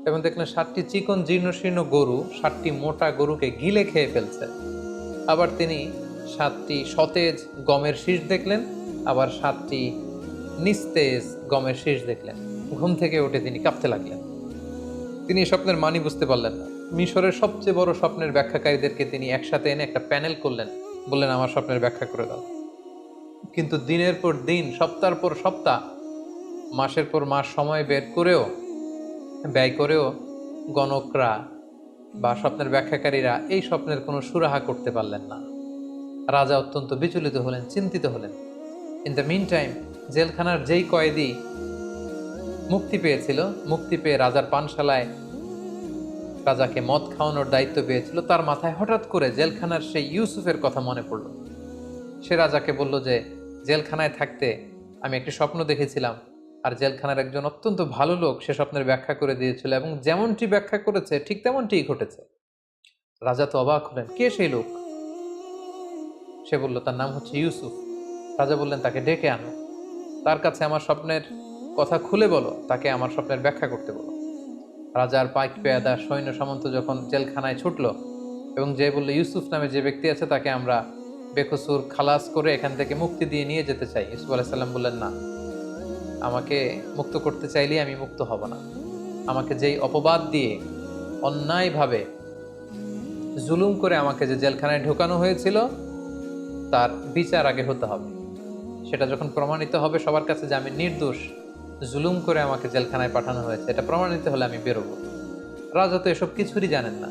এবং দেখলেন 7টি চিকন জীর্ণশীর্ণ গরু 7টি মোটা গরুকে গিলে খেয়ে ফেলছে। আবার তিনি 7টি সতেজ গমের শীষ দেখলেন, আবার 7টি নিস্তেজ গমের শীষ দেখলেন। ঘুম থেকে উঠে তিনি কাঁপতে লাগলেন। তিনি এই স্বপ্নের মানি বুঝতে পারলেন না। মিশরের সবচেয়ে বড় স্বপ্নের ব্যাখ্যাকারীদেরকে তিনি একসাথে এনে একটা প্যানেল করলেন, বললেন আমার স্বপ্নের ব্যাখ্যা করে দাও। কিন্তু দিনের পর দিন, সপ্তাহের পর সপ্তাহ, মাসের পর মাস সময় বের করেও ব্যয় করেও গণকরা বা স্বপ্নের ব্যাখ্যাকারীরা এই স্বপ্নের কোনো সুরাহা করতে পারলেন না। রাজা অত্যন্ত বিচলিত হলেন, চিন্তিত হলেন। ইন দ্য মিন টাইম জেলখানার যেই কয়েদি মুক্তি পেয়েছিল, মুক্তি পেয়ে রাজার পানশালায় রাজাকে মদ খাওয়ানোর দায়িত্ব পেয়েছিল, তার মাথায় হঠাৎ করে জেলখানার সেই ইউসুফের কথা মনে পড়ল। সে রাজাকে বলল যে জেলখানায় থাকতে আমি একটি স্বপ্ন দেখেছিলাম, আর জেলখানার একজন অত্যন্ত ভালো লোক সে স্বপ্নের ব্যাখ্যা করে দিয়েছিল এবং যেমনটি ব্যাখ্যা করেছে ঠিক তেমনটিই ঘটেছে। রাজা তো অবাক হলেন, কে সেই লোক? সে বলল তার নাম হচ্ছে ইউসুফ। রাজা বললেন তাকে ডেকে আনো, তার কাছে আমার স্বপ্নের কথা খুলে বলো, তাকে আমার স্বপ্নের ব্যাখ্যা করতে বলো। রাজার পাইক পেয়াদা সৈন্য সামন্ত যখন জেলখানায় ছুটলো এবং যে বলল ইউসুফ নামে যে ব্যক্তি আছে তাকে আমরা বেকসুর খালাস করে এখান থেকে মুক্তি দিয়ে নিয়ে যেতে চাই। ইউসুফ আলাইহিসসালাম বললেন না, আমাকে মুক্ত করতে চাইলেই আমি মুক্ত হব না। আমাকে যেই অপবাদ দিয়ে অন্যায়ভাবে জুলুম করে আমাকে যে জেলখানায় ঢোকানো হয়েছিল তার বিচার আগে হতে হবে। সেটা যখন প্রমাণিত হবে সবার কাছে যে আমি নির্দোষ, জুলুম করে আমাকে জেলখানায় পাঠানো হয়েছে, এটা প্রমাণিত হলে আমি বেরোবো। রাজা তো এসব কিছুরই জানেন না।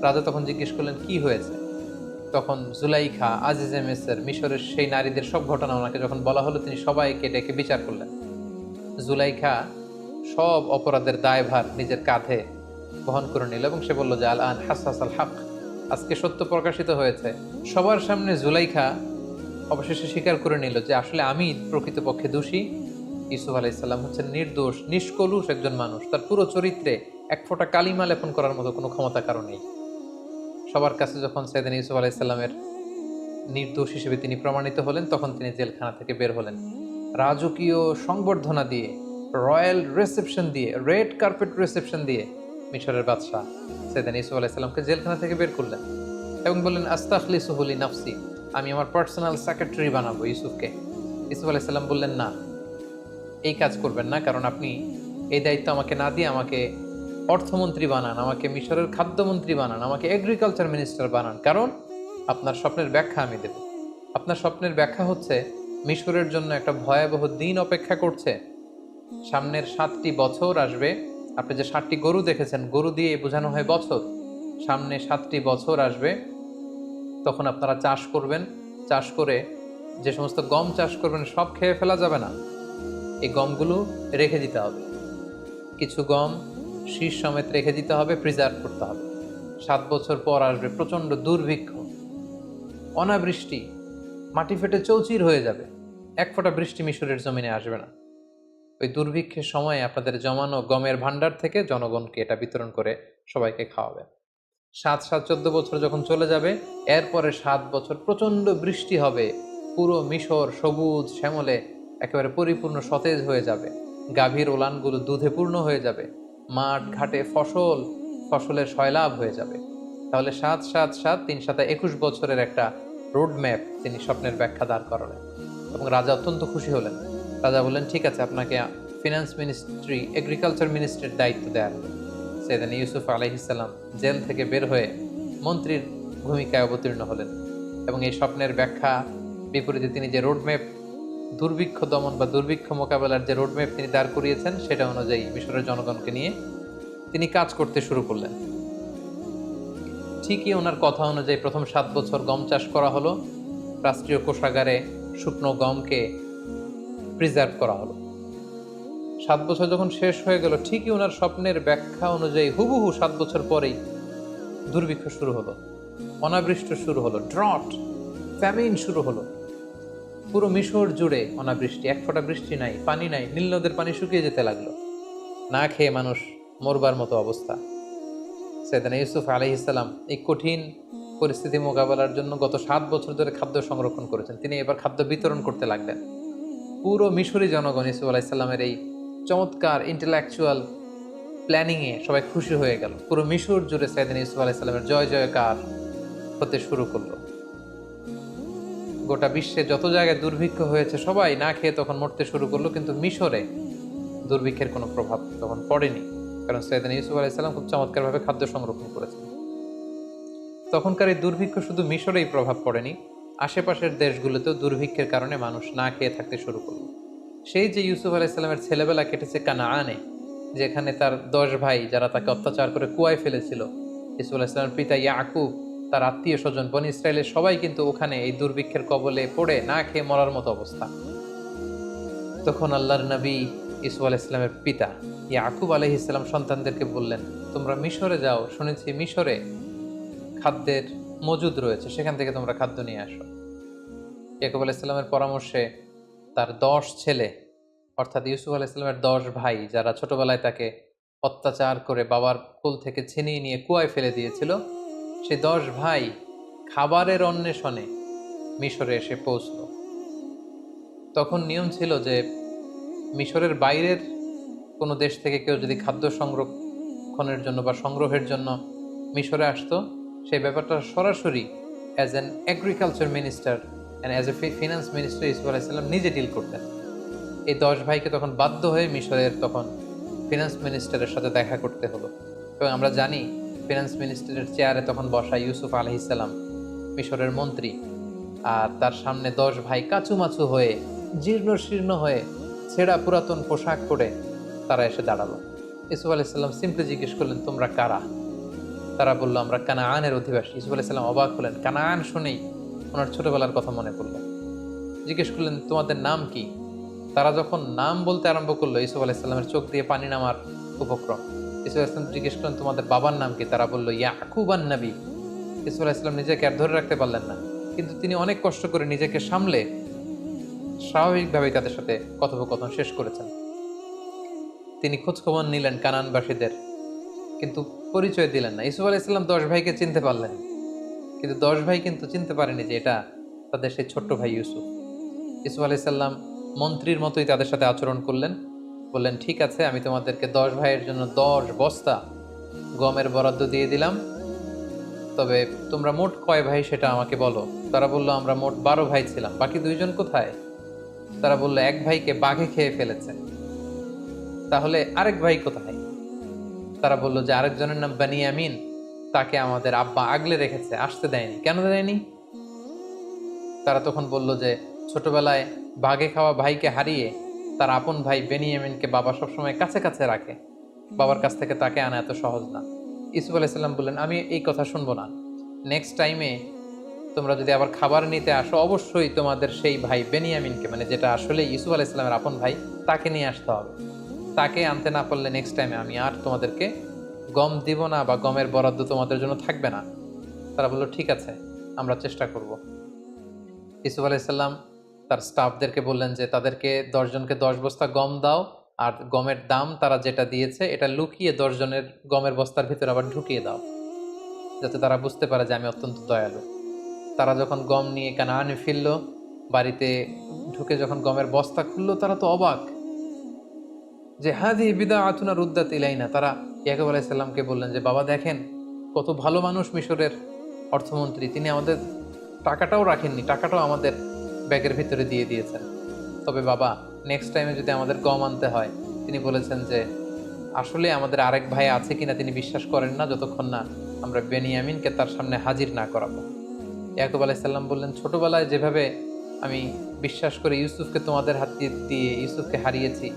রাজা তখন জিজ্ঞেস করলেন কি হয়েছে। তখন জুলাইখা, আজিজে মিসর, মিশরের সেই নারীদের সব ঘটনা ওনাকে যখন বলা হলো, তিনি সবাইকে ডেকে বিচার করলেন। জুলাইখা সব অপরাধের দায়ভার নিজের কাঁধে বহন করে নিল এবং সে বলল যে আল আন হাসাস আল হক, আজকে সত্য প্রকাশিত হয়েছে। সবার সামনে জুলাইখা অবশেষে স্বীকার করে নিল যে আসলে আমি প্রকৃতপক্ষে দোষী। ইউসুফ আলাইহিসসালাম হচ্ছেন নির্দোষ, নিষ্কলুষ একজন মানুষ, তার পুরো চরিত্রে এক ফোঁটা কালিমা লেপন করার মতো কোনো ক্ষমতা কারো নেই। সবার কাছে যখন সাইয়েদনা ইউসুফ আলাইহিসসালামের নির্দোষ হিসেবে তিনি প্রমাণিত হলেন, তখন তিনি জেলখানা থেকে বের হলেন। রাজকীয় সংবর্ধনা দিয়ে, রয়্যাল রিসেপশন দিয়ে, রেড কার্পেট রিসেপশন দিয়ে মিশরের বাদশাহ সাইয়েদনা ইউসুফ আলাইহিসসালামকে জেলখানা থেকে বের করলেন এবং বললেন আস্তাখলিসুহু লিনাফসি, আমি আমার পার্সোনাল সেক্রেটারি বানাবো ইউসুফকে। ইউসুফ আলাইহিসসালাম বললেন না, এই কাজ করবেন না, কারণ আপনি এই দায়িত্ব আমাকে না দিয়ে আমাকে অর্থমন্ত্রী বানান, আমাকে মিশরের খাদ্যমন্ত্রী বানান, আমাকে এগ্রিকালচার মিনিস্টার বানান, কারণ আপনার স্বপ্নের ব্যাখ্যা আমি দেব। আপনার স্বপ্নের ব্যাখ্যা হচ্ছে মিশরের জন্য একটা ভয়াবহ দিন অপেক্ষা করছে। সামনের 7টি বছর আসবে। আপনি যে 7টি গরু দেখেছেন, গরু দিয়ে বোঝানো হয় বছর। সামনে 7টি বছর আসবে, তখন আপনারা চাষ করবেন। চাষ করে যে সমস্ত গম চাষ করবেন সব খেয়ে ফেলা যাবে না, এই গমগুলো রেখে দিতে হবে। কিছু গম শীষ সমেত রেখে দিতে হবে, প্রিজার্ভ করতে হবে। 7 বছর পর আসবে প্রচণ্ড দুর্ভিক্ষ, অনাবৃষ্টি, মাটি ফেটে চৌচির হয়ে যাবে, এক ফোঁটা বৃষ্টি মিশরের জমিনে আসবে না। ওই দুর্ভিক্ষের সময় আপনাদের জমানো গমের ভান্ডার থেকে জনগণকে এটা বিতরণ করে সবাইকে খাওয়াবে। 7-7-14 বছর যখন চলে যাবে, এরপরে 7 বছর প্রচণ্ড বৃষ্টি হবে, পুরো মিশর সবুজ শ্যামলে একেবারে পরিপূর্ণ সতেজ হয়ে যাবে, গাভীর ওলানগুলো দুধে পূর্ণ হয়ে যাবে, মাঠ ঘাটে ফসলের সয়লাভ হয়ে যাবে। তাহলে 7 7 7 3 7 21 বছরের একটা রোড ম্যাপ তিনি স্বপ্নের ব্যাখ্যা দাঁড় করালেন এবং রাজা অত্যন্ত খুশি হলেন। রাজা বললেন, ঠিক আছে, আপনাকে ফিনান্স মিনিস্ট্রি, এগ্রিকালচার মিনিস্ট্রির দায়িত্ব দেওয়া হলো। সাইয়েদনা ইউসুফ আলাইহিস সালাম জেল থেকে বের হয়ে মন্ত্রীর ভূমিকায় অবতীর্ণ হলেন এবং এই স্বপ্নের ব্যাখ্যা বিপরীতে তিনি যে রোডম্যাপ, দুর্ভিক্ষ দমন বা দুর্ভিক্ষ মোকাবেলার যে রোডম্যাপ তিনি দাঁড় করিয়েছেন, সেটা অনুযায়ী মিশরের জনগণকে নিয়ে তিনি কাজ করতে শুরু করলেন। ঠিকই ওনার কথা অনুযায়ী প্রথম 7 বছর গম চাষ করা হলো, রাষ্ট্রীয় কোষাগারে শুকনো গমকে প্রিজার্ভ করা হলো। 7 বছর যখন শেষ হয়ে গেল, ঠিকই ওনার স্বপ্নের ব্যাখ্যা অনুযায়ী হুবহু 7 বছর পরেই দুর্ভিক্ষ শুরু হলো, অনাবৃষ্টি শুরু হলো, ড্রট, ফ্যামিন শুরু হলো। পুরো মিশর জুড়ে অনাবৃষ্টি, এক ফোঁটা বৃষ্টি নাই, পানি নাই, নীল নদের পানি শুকিয়ে যেতে লাগলো, না খেয়ে মানুষ মরবার মতো অবস্থা। সাইয়েদনা ইউসুফ আলাইহিস সালাম এই কঠিন পরিস্থিতি মোকাবেলার জন্য গত 7 বছর ধরে খাদ্য সংরক্ষণ করেছেন। তিনি এবার খাদ্য বিতরণ করতে লাগলেন। পুরো মিশরি জনগণ ইউসুফ আলাইহিস সালামের এই চমৎকার ইন্টেলেকচুয়াল প্ল্যানিংয়ে সবাই খুশি হয়ে গেল। পুরো মিশর জুড়ে সাইয়েদনা ইউসুফ আলাইহিস সালামের জয় জয়কার হতে শুরু করলো। গোটা বিশ্বে যত জায়গায় দুর্ভিক্ষ হয়েছে সবাই না খেয়ে তখন মরতে শুরু করলো, কিন্তু মিশরে দুর্ভিক্ষের কোনো প্রভাব তখন পড়েনি, কারণ সাইয়েদনা ইউসুফ আলাইহিস সালাম খুব চমৎকারভাবে খাদ্য সংরক্ষণ করেছেন। তখনকার এই দুর্ভিক্ষ শুধু মিশরেই প্রভাব পড়েনি, আশেপাশের দেশগুলোতেও দুর্ভিক্ষের কারণে মানুষ না খেয়ে থাকতে শুরু করলো। সেই যে ইউসুফ আলাইহিস সালামের ছেলেবেলা কেটেছে কানাআনে, যেখানে তার 10 ভাই যারা তাকে অত্যাচার করে কুয়ায় ফেলেছিল, ইউসুফ আলাইহিস সালামের পিতা ইয়াকুব, তার আত্মীয় স্বজন বনী ইসরায়েলের সবাই কিন্তু ওখানে এই দুর্ভিক্ষের কবলে পড়ে না খেয়ে মরার মতো অবস্থা। তখন আল্লাহর নবী ইউসুফ আলাইহিস সালামের পিতা ইয়াকুব আলাইহিস সালাম সন্তানদেরকে বললেন, তোমরা মিশরে যাও, শুনেছি মিশরে খাদ্যের মজুদ রয়েছে, সেখান থেকে তোমরা খাদ্য নিয়ে আসো। ইয়াকুব আলাইহিস সালামের পরামর্শে তার 10 ছেলে, অর্থাৎ ইউসুফ আলাইহিস সালামের 10 ভাই, যারা ছোটবেলায় তাকে অত্যাচার করে বাবার কোল থেকে ছিনিয়ে নিয়ে কুয়ায় ফেলে দিয়েছিল, সেই 10 ভাই খাবারের অন্বেষণে মিশরে এসে পৌঁছল। তখন নিয়ম ছিল যে মিশরের বাইরের কোনো দেশ থেকে কেউ যদি খাদ্য সংরক্ষণের জন্য বা সংগ্রহের জন্য মিশরে আসতো, সেই ব্যাপারটা সরাসরি as an agriculture minister and as a finance minister Yusuf আলাইহিস সালাম নিজে ডিল করতেন। এই 10 ভাইকে তখন বাধ্য হয়ে মিশরের তখন ফিনান্স মিনিস্টারের সাথে দেখা করতে হলো। এবং আমরা জানি ফিনান্স মিনিস্টারের চেয়ারে তখন বসা ইউসুফ আলাইহিস সালাম মিশরের মন্ত্রী, আর তার সামনে 10 ভাই কাচুমাচু হয়ে, জীর্ণ শীর্ণ হয়ে, ছেঁড়া পুরাতন পোশাক পরে তারা এসে দাঁড়ালো। ইউসুফ আলাইহিস সালাম সিম্পলি জিজ্ঞেস করলেন, তোমরা কারা? তারা বললো, আমরা কানাআনের অধিবাসী। ইউসুফ আলাইহিস সালাম অবাক হলেন, কানাআন শুনেই ওনার ছোটবেলার কথা মনে পড়লো। জিজ্ঞেস করলেন, তোমাদের নাম কি? তারা যখন নাম বলতে আরম্ভ করলো, ইউসুফ আলাইহিস সালামের চোখ দিয়ে পানি নামার উপক্রম। ইউসুফ আলাইহিস সালাম জিজ্ঞেস করলেন, তোমাদের বাবার নাম কি? তারা বললো, ইয়াকুব আন-নবী। ইউসুফ আলাইহিস সালাম নিজেকে আর ধরে রাখতে পারলেন না, কিন্তু তিনি অনেক কষ্ট করে নিজেকে সামলে স্বাভাবিকভাবেই তাদের সাথে কথোপকথন শেষ করেছেন। তিনি খোঁজখবর নিলেন কানানবাসীদের, কিন্তু পরিচয় দিলেন না। ইউসুফ আলাইহিস সালাম 10 ভাইকে চিনতে পারলেন, কিন্তু 10 ভাই কিন্তু চিনতে পারেনি যে এটা তাদের সেই ছোট্ট ভাই ইউসুফ। ইউসুফ আলাইহিস সালাম মন্ত্রীর মতোই তাদের সাথে আচরণ করলেন, বললেন, ঠিক আছে, আমি তোমাদেরকে 10 ভাইয়ের জন্য 10 বস্তা গমের বরাদ্দ দিয়ে দিলাম, তবে তোমরা মোট কয় ভাই সেটা আমাকে বলো। তারা বললো, আমরা মোট 12 ভাই ছিলাম, বাকি 2 জন কোথায়? তারা বললো, এক ভাইকে বাঘে খেয়ে ফেলেছে। তাহলে আরেক ভাই কোথায়? তারা বললো যে আরেকজনের নাম বানিয়ামিন, তাকে আমাদের আব্বা আগলে রেখেছে, আসতে দেয়নি। কেন দেয়নি? তারা তখন বলল যে ছোটবেলায় বাঘে খাওয়া ভাইকে হারিয়ে তার আপন ভাই বেনিয়ামিনকে বাবা সবসময় কাছে কাছে রাখে, বাবার কাছ থেকে তাকে আনা এত সহজ না। ইউসুফ আলাইহিস সালাম বললেন, আমি এই কথা শুনবো না। নেক্সট টাইমে তোমরা যদি আবার খাবার নিতে আসো, অবশ্যই তোমাদের সেই ভাই বেনিয়ামিনকে, মানে যেটা আসলে ইউসুফ আলাইহিস সালামের আপন ভাই, তাকে নিয়ে আসতে হবে। তাকে আনতে না পারলে নেক্সট টাইমে আমি আর তোমাদেরকে গম দিব না, বা গমের বরাদ্দ তোমাদের জন্য থাকবে না। তারা বললো, ঠিক আছে, আমরা চেষ্টা করব। ইউসুফ আলাইহিস সালাম তার স্টাফদেরকে বললেন যে তাদেরকে 10 জনকে 10 বস্তা গম দাও, আর গমের দাম তারা যেটা দিয়েছে এটা লুকিয়ে 10 জনের গমের বস্তার ভিতরে আবার ঢুকিয়ে দাও, যাতে তারা বুঝতে পারে যে আমি অত্যন্ত দয়ালু। তারা যখন গম নিয়ে কানাআনে ফিরল, বাড়িতে ঢুকে যখন গমের বস্তা খুললো তারা তো অবাক যে হাদিহি বিদআতুনা রুদ্দাত ইলাইনা। তারা ইয়াকুব আলাইহিস সালামকে বললেন যে বাবা দেখেন কত ভালো মানুষ মিশরের অর্থমন্ত্রী, তিনি আমাদের টাকাটাও রাখেননি, টাকাটাও আমাদের ব্যাগের ভিতরে দিয়ে দিয়েছেন। তবে বাবা নেক্সট টাইমে যদি আমাদের গম আনতে হয়, তিনি বলেছেন যে আসলে আমাদের আরেক ভাই আছে কিনা তিনি বিশ্বাস করেন না যতক্ষণ না আমরা বেনিয়ামিনকে তার সামনে হাজির না করাবো। ইয়াকুব আলাইহিস সালাম বললেন ছোটবেলায় যেভাবে আমি বিশ্বাস করে ইউসুফকে তোমাদের হাত দিয়ে ইউসুফকে হারিয়েছি,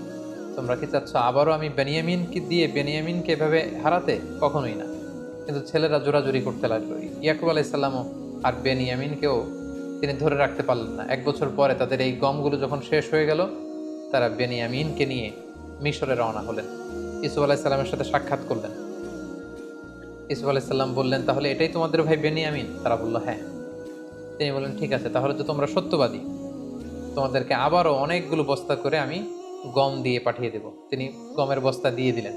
তোমরা কি চাচ্ছ আবারও আমি বেনিয়ামিনকে দিয়ে বেনিয়ামিনকে এভাবে হারাতে? কখনোই না। কিন্তু ছেলেরা জোরাজুরি করতে লাগলো। ইয়াকুব আলাইহিস সালামও আর বেনিয়ামিনকেও তিনি ধরে রাখতে পারলেন না। 1 বছর পরে তাদের এই গমগুলো যখন শেষ হয়ে গেল, তারা বেনিয়ামিনকে নিয়ে মিশরে রওনা হলেন। ইউসুফ আলাইহিস সালামের সাথে সাক্ষাৎ করলেন। ইউসুফ আলাইহিস সালাম বললেন তাহলে এটাই তোমাদের ভাই বেনিয়ামিন? তারা বলল হ্যাঁ। তিনি বললেন ঠিক আছে, তাহলে তো তোমরা সত্যবাদী, তোমাদেরকে আবারও অনেকগুলো বস্তা করে আমি গম দিয়ে পাঠিয়ে দেব। তিনি গমের বস্তা দিয়ে দিলেন।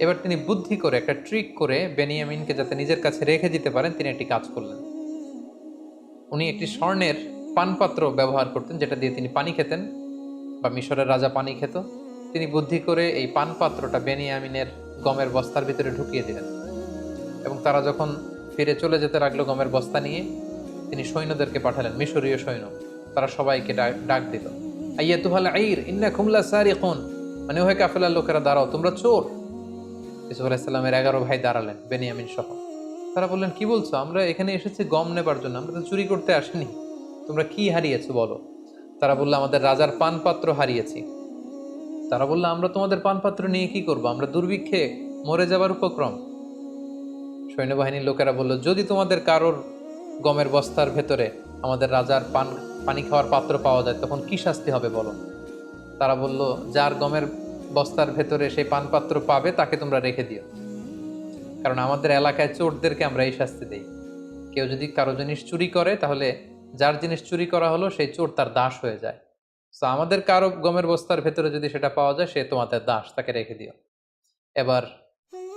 এবার তিনি বুদ্ধি করে একটা ট্রিক করে বেনিয়ামিনকে যাতে নিজের কাছে রেখে দিতে পারেন, তিনি একটি কাজ করলেন। উনি একটি স্বর্ণের পানপাত্র ব্যবহার করতেন, যেটা দিয়ে তিনি পানি খেতেন, বা মিশরের রাজা পানি খেত। তিনি বুদ্ধি করে এই পানপাত্রটা বেনিয়ামিনের গমের বস্তার ভিতরে ঢুকিয়ে দিলেন, এবং তারা যখন ফিরে চলে যেতে লাগলো গমের বস্তা নিয়ে, তিনি সৈন্যদেরকে পাঠালেন, মিশরীয় সৈন্য। তারা সবাইকে ডাক দিল, আইয়াতুহাল আইর ইন্নাকুম লাসারিকুন, মানে ওহে কাফেলার লোকেরা দাঁড়াও, তোমরা চোর। ইউসুফ আলাইহিস সালামের 11 ভাই দাঁড়ালেন, বেনিয়ামিন সহ। তারা বললেন কি বলছো? আমরা এখানে এসেছি গম নেবার জন্য, আমরা তো চুরি করতে আসিনি। তোমরা কি হারিয়েছো বলো? তারা বললো আমাদের রাজার পানপাত্র হারিয়েছি। তারা বললো আমরা তোমাদের পানপাত্র নিয়ে কি করবো? আমরা দুর্ভিক্ষে মরে যাবার উপক্রম। সৈন্যবাহিনীর লোকেরা বলল যদি তোমাদের কারোর গমের বস্তার ভেতরে আমাদের রাজার পানি খাওয়ার পাত্র পাওয়া যায় তখন কি শাস্তি হবে বলো? তারা বলল যার গমের বস্তার ভেতরে সেই পানপাত্র পাবে তাকে তোমরা রেখে দিও, কারণ আমাদের এলাকায় চোরদেরকে আমরা এই শাস্তি দেই। কেউ যদি কারো জিনিস চুরি করে তাহলে যার জিনিস চুরি করা হলো সেই চোর তার দাস হয়ে যায়। তো আমাদের কারো গমের বস্তার ভেতরে যদি সেটা পাওয়া যায় সে তোমাদের দাস, তাকে রেখে দিও। এবার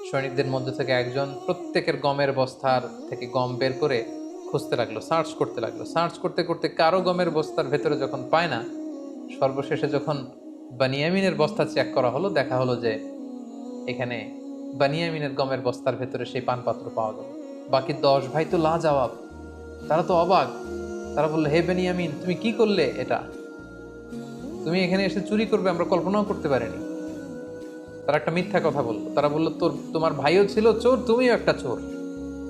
সৈনিকদের মধ্যে থেকে একজন প্রত্যেকের গমের বস্তার থেকে গম বের করে খুঁজতে লাগলো, সার্চ করতে লাগলো। সার্চ করতে করতে কারো গমের বস্তার ভেতরে যখন পায় না, সর্বশেষে যখন বানিয়ামিনের বস্তা চেক করা হলো, দেখা হলো যে এখানে বানিয়ামিনের গমের বস্তার ভেতরে সেই পানপাত্র পাওয়া গেল। বাকি 10 ভাই তো লাজবাব, তারা তো অবাক। তারা বললো হে বেনিয়ামিন, তুমি কি করলে এটা? তুমি এখানে এসে চুরি করবে আমরা কল্পনাও করতে পারিনি। তারা একটা মিথ্যা কথা বললো। তারা বললো তোমার ভাইও ছিল চোর, তুমিও একটা চোর।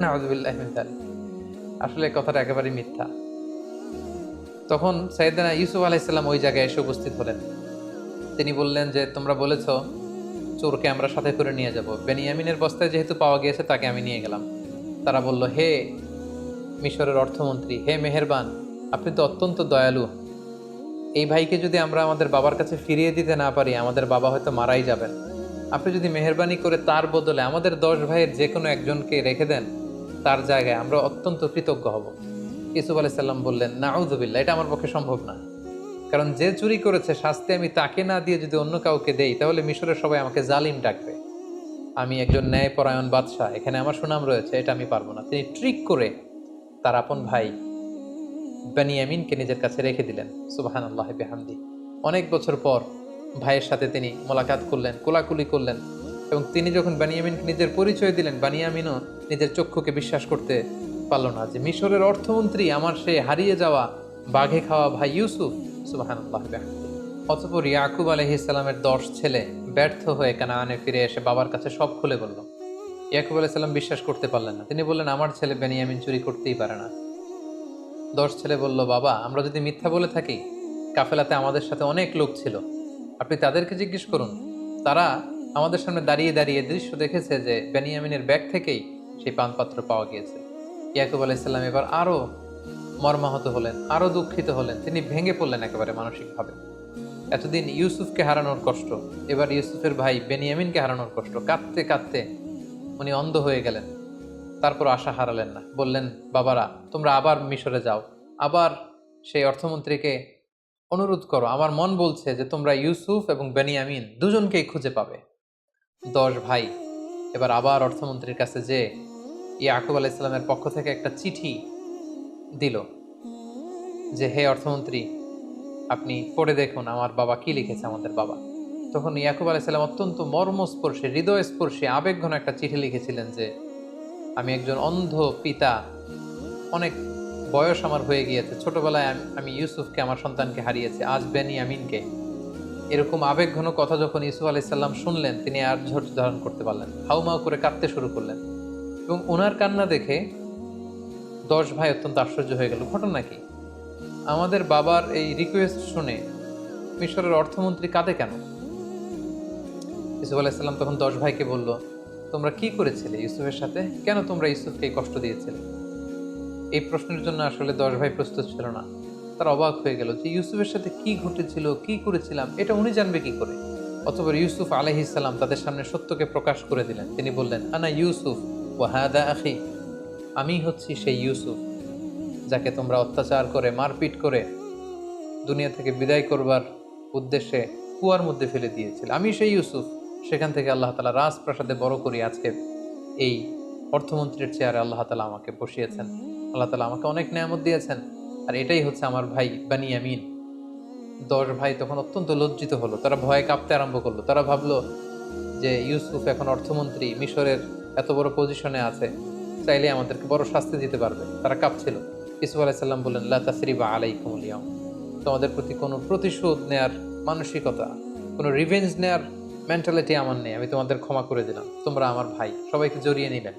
নাউযুবিল্লাহি মিন যালিক। আসলে কথাটা একেবারেই মিথ্যা। তখন সাইয়েদনা ইউসুফ আলাইহিস সালাম ওই জায়গায় এসে উপস্থিত হলেন। তিনি বললেন যে তোমরা বলেছ চোরকে আমরা সাথে করে নিয়ে যাব, বেনিয়ামিনের বস্তায় যেহেতু পাওয়া গিয়েছে তাকে আমি নিয়ে গেলাম। তারা বলল হে মিশরের অর্থমন্ত্রী, হে মেহেরবান, আপনি তো অত্যন্ত দয়ালু। এই ভাইকে যদি আমরা আমাদের বাবার কাছে ফিরিয়ে দিতে না পারি আমাদের বাবা হয়তো মারাই যাবেন। আপনি যদি মেহেরবানি করে তার বদলে আমাদের 10 ভাইয়ের যে কোনো একজনকে রেখে দেন তার জায়গায়, আমরা অত্যন্ত কৃতজ্ঞ হব। ইউসুফ আলাইহিস সালাম বললেন নাউযুবিল্লাহ, এটা আমার পক্ষে সম্ভব না। কারণ যে চুরি করেছে শাস্তি আমি তাকে না দিয়ে যদি অন্য কাউকে দেই তাহলে মিশরের সবাই আমাকে জালিম ডাকবে। আমি একজন ন্যায়পরায়ণ বাদশাহ, এখানে আমার সুনাম রয়েছে, এটা আমি পারবো না। তিনি ট্রিক করে তার আপন ভাই বেনিয়ামিনকে নিজের কাছে রেখে দিলেন। সুবহানাল্লাহি বিহামদি। অনেক বছর পর ভাইয়ের সাথে তিনি মোলাকাত করলেন, কোলাকুলি করলেন, এবং তিনি যখন বেনিয়ামিনকে নিজের পরিচয় দিলেন, বেনিয়ামিনও নিজের চক্ষুকে বিশ্বাস করতে পারল না যে মিশরের অর্থমন্ত্রী আমার সে হারিয়ে যাওয়া বাঘে খাওয়া ভাই ইউসুফ। সুবহানাল্লাহি বিহামদি। অতঃপর ইয়াকুব আলাইহিস সালামের 10 ছেলে ব্যর্থ হয়ে কানানে ফিরে এসে বাবার কাছে সব খুলে বলল। ইয়াকুব আলাইহিস সালাম বিশ্বাস করতে পারলেন না। তিনি বললেন আমার ছেলে বেনিয়ামিন চুরি করতেই পারে না। 10 ছেলে বলল বাবা আমরা যদি মিথ্যা বলে থাকি, কাফেলাতে আমাদের সাথে অনেক লোক ছিল, আপনি তাদেরকে জিজ্ঞেস করুন। তারা আমাদের সামনে দাঁড়িয়ে দাঁড়িয়ে দৃশ্য দেখেছে যে বেনিয়ামিনের ব্যাগ থেকেই সেই পানপাত্র পাওয়া গিয়েছে। ইয়াকুব আলাইহিস সালাম এবার আরো মর্মাহত হলেন, আরো দুঃখিত হলেন। তিনি ভেঙে পড়লেন একেবারে মানসিকভাবে। এতদিন ইউসুফকে হারানোর কষ্ট, এবার ইউসুফের ভাই বেনিয়ামিনকে হারানোর কষ্ট। কাঁদতে কাঁদতে উনি অন্ধ হয়ে গেলেন। তারপর আশা হারালেন না। বললেন বাবারা তোমরা আবার মিশরে যাও, আবার সেই অর্থমন্ত্রীকে অনুরোধ করো। আমার মন বলছে যে তোমরা ইউসুফ এবং বেনিয়ামিন দুজনকেই খুঁজে পাবে। 10 ভাই এবার আবার অর্থমন্ত্রীর কাছে যে ইয়াকুব আলাইহিস সালামের পক্ষ থেকে একটা চিঠি দিল যে হে অর্থমন্ত্রী, আপনি পড়ে দেখুন আমার বাবা কি লিখেছে আমাদের বাবা। তখন ইয়াকুব আলাইহিস সালাম অত্যন্ত মর্মস্পর্শী, হৃদয়স্পর্শী, আবেগঘন একটা চিঠি লিখেছিলেন যে, আমি একজন অন্ধ পিতা, অনেক বয়স আমার হয়ে গিয়েছে। ছোটবেলায় আমি ইউসুফকে, আমার সন্তানকে হারিয়েছি। আজ বেনিয়ামিনকে। এরকম আবেগঘন কথা যখন ইউসুফ আলাইহিস সালাম শুনলেন, তিনি আর ধৈর্য ধারণ করতে পারলেন না। হাউমাউ করে কাঁদতে শুরু করলেন। এবং উনার কান্না দেখে 10 ভাই অত্যন্ত আশ্চর্য হয়ে গেল। ঘটনা কি? আমাদের বাবার এই রিকোয়েস্ট শুনে মিশরের অর্থমন্ত্রী কাঁদে কেন? ইউসুফ আলাইহিস সালাম তখন 10 ভাইকে বলল, তোমরা কি করেছিলে ইউসুফের সাথে? কেন তোমরা ইউসুফকে এই কষ্ট দিয়েছিলে? এই প্রশ্নের জন্য আসলে 10 ভাই প্রস্তুত ছিল না। তারা অবাক হয়ে গেল যে ইউসুফের সাথে কি ঘটেছিল, কি করেছিলাম এটা উনি জানবে কি করে? অতঃপর ইউসুফ আলাইহিস সালাম তাদের সামনে সত্যকে প্রকাশ করে দিলেন। তিনি বললেন, আনা ইউসুফ ওয়া হাদা আখি, আমি হচ্ছি সেই ইউসুফ যাকে তোমরা অত্যাচার করে, মারপিট করে দুনিয়া থেকে বিদায় করবার উদ্দেশ্যে কুয়ার মধ্যে ফেলে দিয়েছিল। আমি সেই ইউসুফ। সেখান থেকে আল্লাহ তাআলা রাজপ্রাসাদে বড় করি আজকে এই অর্থমন্ত্রীর চেয়ারে আল্লাহ তাআলা আমাকে বসিয়েছেন। আল্লাহ তাআলা আমাকে অনেক নেয়ামত দিয়েছেন। আর এটাই হচ্ছে আমার ভাই বানিয়ামিন। 10 ভাই তখন অত্যন্ত লজ্জিত হলো। তারা ভয়ে কাঁপতে আরম্ভ করলো। তারা ভাবলো যে ইউসুফ এখন অর্থমন্ত্রী, মিশরের এত বড় পজিশনে আছে, চাইলে আমাদেরকে বড় শাস্তি দিতে পারবে। তারা কাঁপছিল। ইউসুফ আলাইহিস সালাম বললেন, লা তাসরিবা আলাইকুমুল ইয়াউম, তোমাদের প্রতি কোনো প্রতিশোধ নেয়ার মানসিকতা, কোনো রিভেঞ্জ নেয়ার মেন্টালিটি আমার নেই। আমি তোমাদের ক্ষমা করে দিলাম। তোমরা আমার ভাই। সবাইকে জড়িয়ে নিলেন।